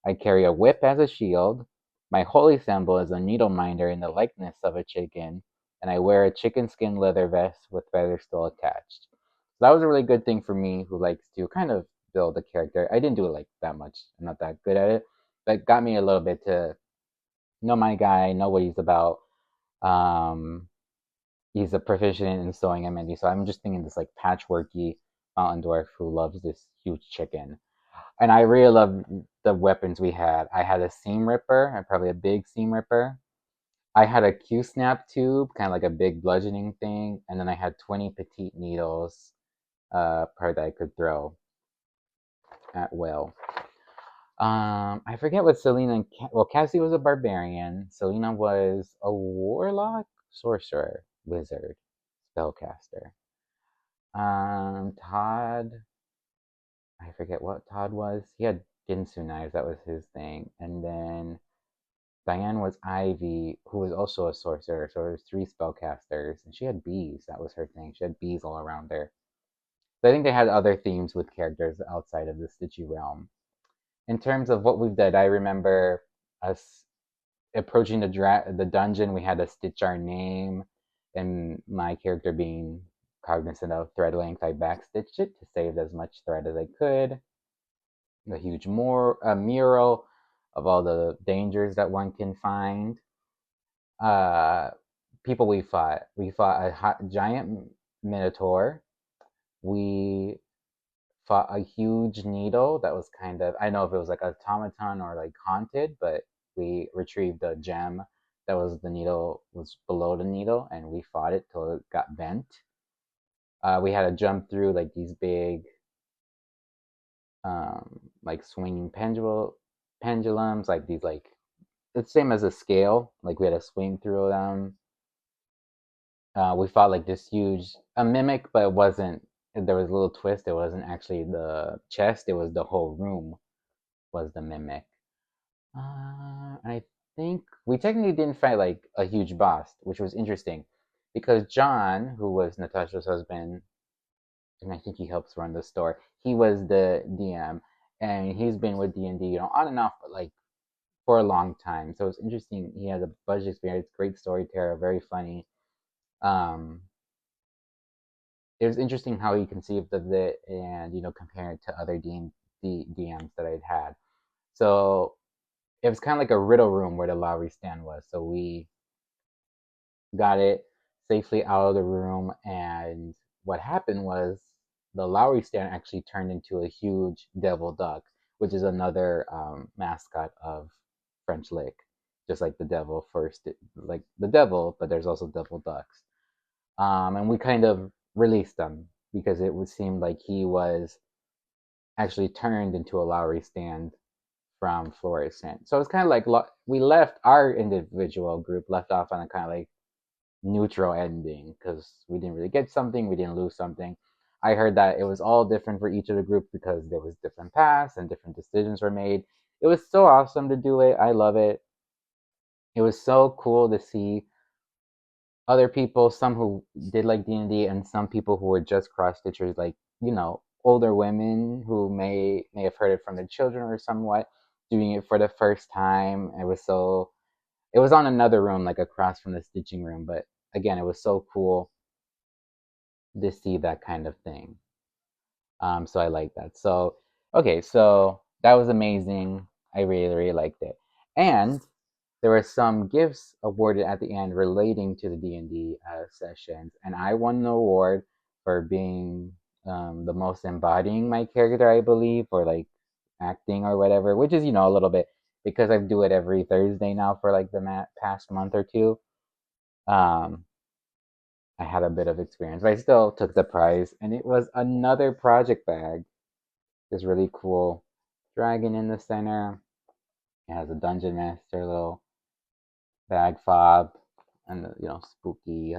I carry a whip as a shield. My holy symbol is a needle minder in the likeness of a chicken, and I wear a chicken skin leather vest with feathers still attached. So that was a really good thing for me, who likes to kind of build a character. I didn't do it like that much. I'm not that good at it, but it got me a little bit to know my guy, know what he's about. Um, he's a proficient in sewing and mending. So I'm just thinking this like patchworky mountain dwarf who loves this huge chicken. And I really love the weapons we had. I had a seam ripper, and probably a big seam ripper. I had a Q snap tube, kind of like a big bludgeoning thing, and then I had 20 petite needles, part that I could throw at will. I forget what Selena and well, Cassie was a barbarian. Selena was a warlock, sorcerer, wizard, spellcaster. Todd, I forget what Todd was. He had Ginsu knives, that was his thing. And then Diane was Ivy, who was also a sorcerer. So there's three spellcasters, and she had bees. That was her thing. She had bees all around her. So I think they had other themes with characters outside of the Stitchy realm. In terms of what we've done, I remember us approaching the dungeon. We had to stitch our name, and my character being cognizant of thread length, I backstitched it to save as much thread as I could. A huge mural of all the dangers that one can find. Uh, People we fought. We fought a giant minotaur. We fought a huge needle that was kind of, I don't know if it was like automaton or like haunted, but we retrieved a gem that was the needle was below the needle, and we fought it till it got bent. We had to jump through like these big like swinging pendulums, like these like it's the same as a scale. Like we had to swing through them. We fought like this huge a mimic, but it wasn't. There was a little twist. It wasn't actually the chest. It was the whole room was the mimic. I think we technically didn't fight like a huge boss, which was interesting because John, who was Natasha's husband, and I think he helps run the store. He was the DM, and he's been with D&D, on and off, but like for a long time. So it's interesting. He has a bunch of experience, great storyteller, very funny. Um, it was interesting how he conceived of it, and compare it to other D&D DMs that I'd had. So it was kind of like a riddle room where the lottery stand was. So we got it safely out of the room, and what happened was the Lowry stand actually turned into a huge devil duck, which is another mascot of French Lick, just like the devil first, like the devil, but there's also devil ducks. And we kind of released them because it would seem like he was actually turned into a Lowry stand from Fluorescent. So it's kind of like we left our individual group left off on a kind of like neutral ending because we didn't really get something, we didn't lose something. I heard that it was all different for each of the groups because there was different paths and different decisions were made. It was so awesome to do it. I love it. It was so cool to see other people, some who did like D&D and some people who were just cross stitchers, like older women who may have heard it from their children or somewhat, doing it for the first time. It was on another room, like across from the stitching room, but again, it was so cool to see that kind of thing. So I like that. So okay, so that was amazing. I really, really liked it. And there were some gifts awarded at the end relating to the D&D sessions, and I won an award for being the most embodying my character, I believe, or like acting or whatever, which is a little bit because I do it every Thursday now for like the past month or two. Um, I had a bit of experience, but I still took the prize, and it was another project bag. It's really cool. Dragon in the center. It has a dungeon master little bag fob, and spooky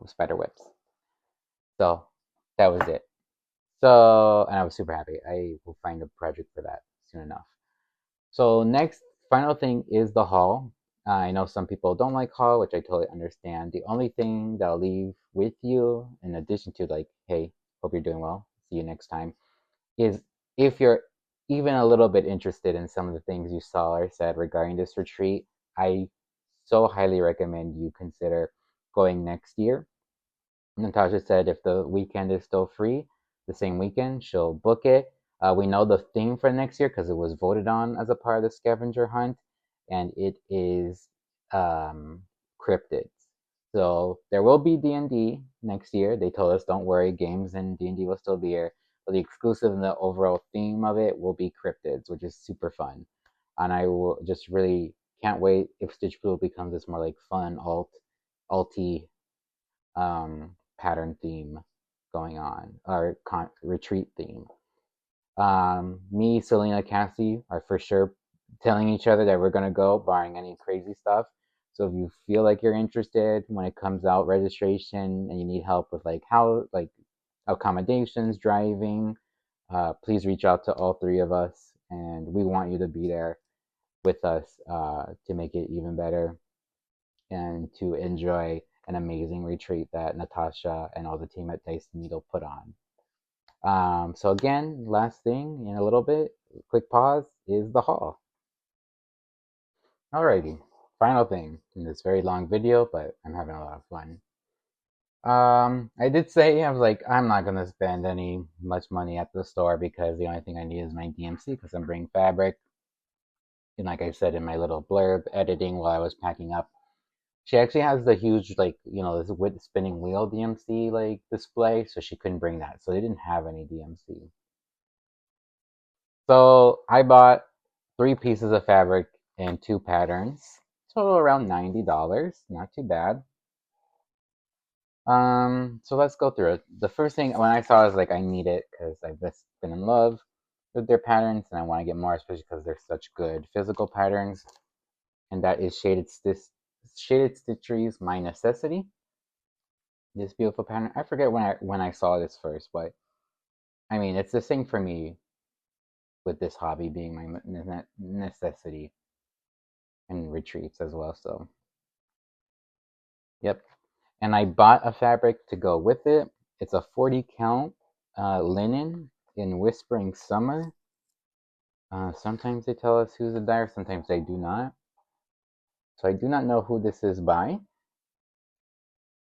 spider webs. So that was it. So and I was super happy. I will find a project for that soon enough. So next, final thing is the haul. I know some people don't like haul, which I totally understand. The only thing that I'll leave with you, in addition to like, hey, hope you're doing well, see you next time, is if you're even a little bit interested in some of the things you saw or said regarding this retreat, I so highly recommend you consider going next year. Natasha said if the weekend is still free, the same weekend, she'll book it. We know the theme for next year because it was voted on as a part of the scavenger hunt, and it is cryptids. So there will be D&D next year. They told us, don't worry, games and D&D will still be here. But the exclusive and the overall theme of it will be cryptids, which is super fun. And I will just really can't wait if Stitch Pool becomes this more like fun alty pattern theme going on, or retreat theme. Me, Selena, Cassie are for sure telling each other that we're gonna go, barring any crazy stuff. So if you feel like you're interested when it comes out registration and you need help with like how like accommodations, driving, please reach out to all three of us, and we want you to be there with us to make it even better and to enjoy an amazing retreat that Natasha and all the team at Dice Needle put on. So again, last thing in a little bit, quick pause, is the haul. Alrighty, final thing in this very long video, but I'm having a lot of fun. I did say, I was like, I'm not gonna spend any much money at the store because the only thing I need is my DMC because I'm bringing fabric. And like I said in my little blurb editing while I was packing up, she actually has the huge, like, this with spinning wheel DMC like display, so she couldn't bring that. So they didn't have any DMC. So I bought 3 pieces of fabric and 2 patterns, total around $90. Not too bad. So let's go through it. The first thing when I saw it, I was like, I need it because I've just been in love with their patterns and I want to get more, especially because they're such good physical patterns. And that is Shaded Stitcheries My Necessity. This beautiful pattern. I forget when I saw this first, but I mean it's the thing for me with this hobby being my necessity and retreats as well. So yep. And I bought a fabric to go with it. It's a 40 count linen in Whispering Summer. Sometimes they tell us who's the dyer, sometimes they do not. So I do not know who this is by,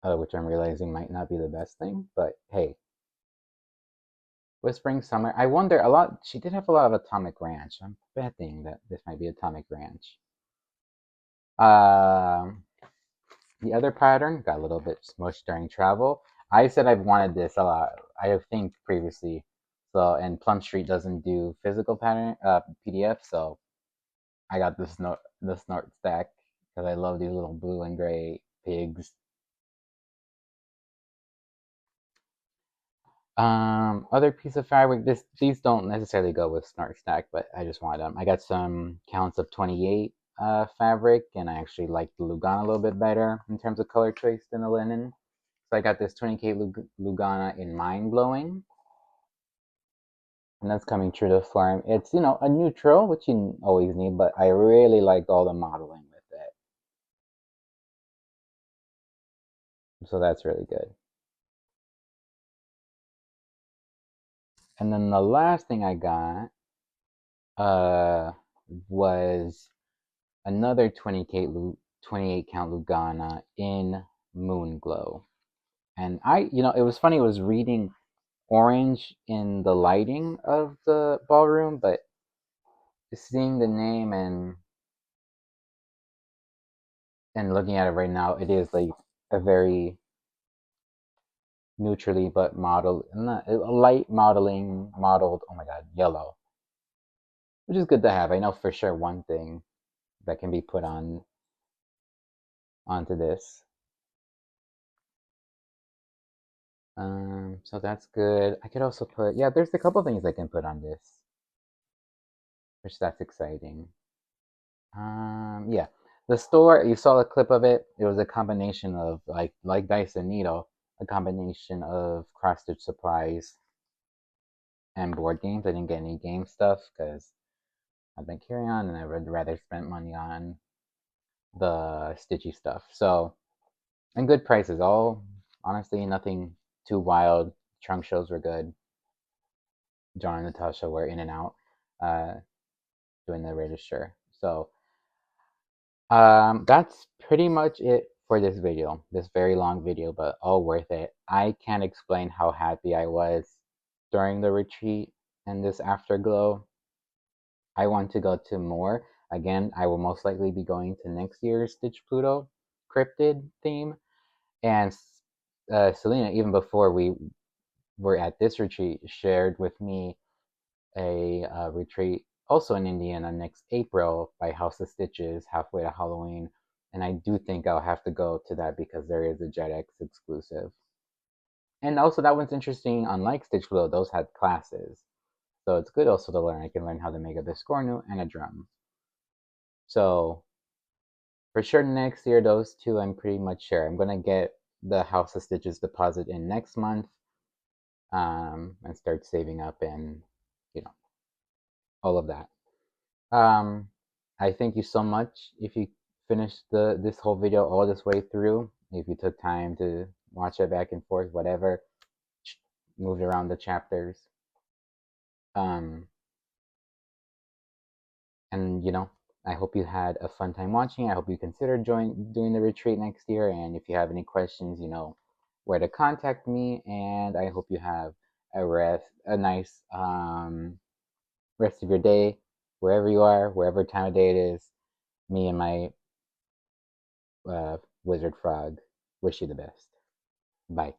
which I'm realizing might not be the best thing, but hey. Whispering Summer. I wonder a lot. She did have a lot of Atomic Ranch. I'm betting that this might be Atomic Ranch. The other pattern got a little bit smushed during travel. I said I've wanted this a lot. I think previously. So and Plum Street doesn't do physical pattern PDF, so I got the snort stack because I love these little blue and gray pigs. Other piece of fabric. These don't necessarily go with snort stack, but I just wanted them. I got some counts of 28 fabric, and I actually like the Lugana a little bit better in terms of color choice than the linen. So I got this 20K Lugana in Mind Blowing. And that's coming true to form. It's, a neutral, which you always need, but I really like all the modeling with it. So that's really good. And then the last thing I got was another 28 count Lugana in Moon Glow. And it was funny, it was reading orange in the lighting of the ballroom, but seeing the name and looking at it right now, it is like a very neutrally but modeled, not light modeled. Oh my god, yellow, which is good to have. I know for sure one thing that can be put onto this. So that's good. I could also put, yeah, there's a couple things I can put on this, which that's exciting. Yeah, the store, you saw a clip of it. It was a combination of like Dice and Needle, a combination of cross stitch supplies and board games. I didn't get any game stuff because I've been carrying on and I would rather spend money on the stitchy stuff. So, and good prices. All honestly, nothing too wild. Trunk shows were good. John and Natasha were in and out doing the register. So that's pretty much it for this video. This very long video, but all worth it. I can't explain how happy I was during the retreat and this afterglow. I want to go to more. Again, I will most likely be going to next year's Stitch Pluto cryptid theme. And Selena, even before we were at this retreat, shared with me a retreat also in Indiana next April by House of Stitches, halfway to Halloween. And I do think I'll have to go to that because there is a JedxStitch exclusive. And also, that one's interesting. Unlike Stitch Below, those had classes. So it's good also to learn. I can learn how to make a Biscornu and a drum. So for sure next year, those two I'm pretty much sure. I'm going to get the House of Stitches deposit in next month and start saving up and, you know, all of that. I thank you so much if you finished this whole video all this way through. If you took time to watch it back and forth, whatever, moved around the chapters. And you know, I hope you had a fun time watching. I hope you consider doing the retreat next year. And if you have any questions, you know where to contact me. And I hope you have a nice rest of your day, wherever you are, wherever time of day it is. Me and my wizard frog wish you the best. Bye.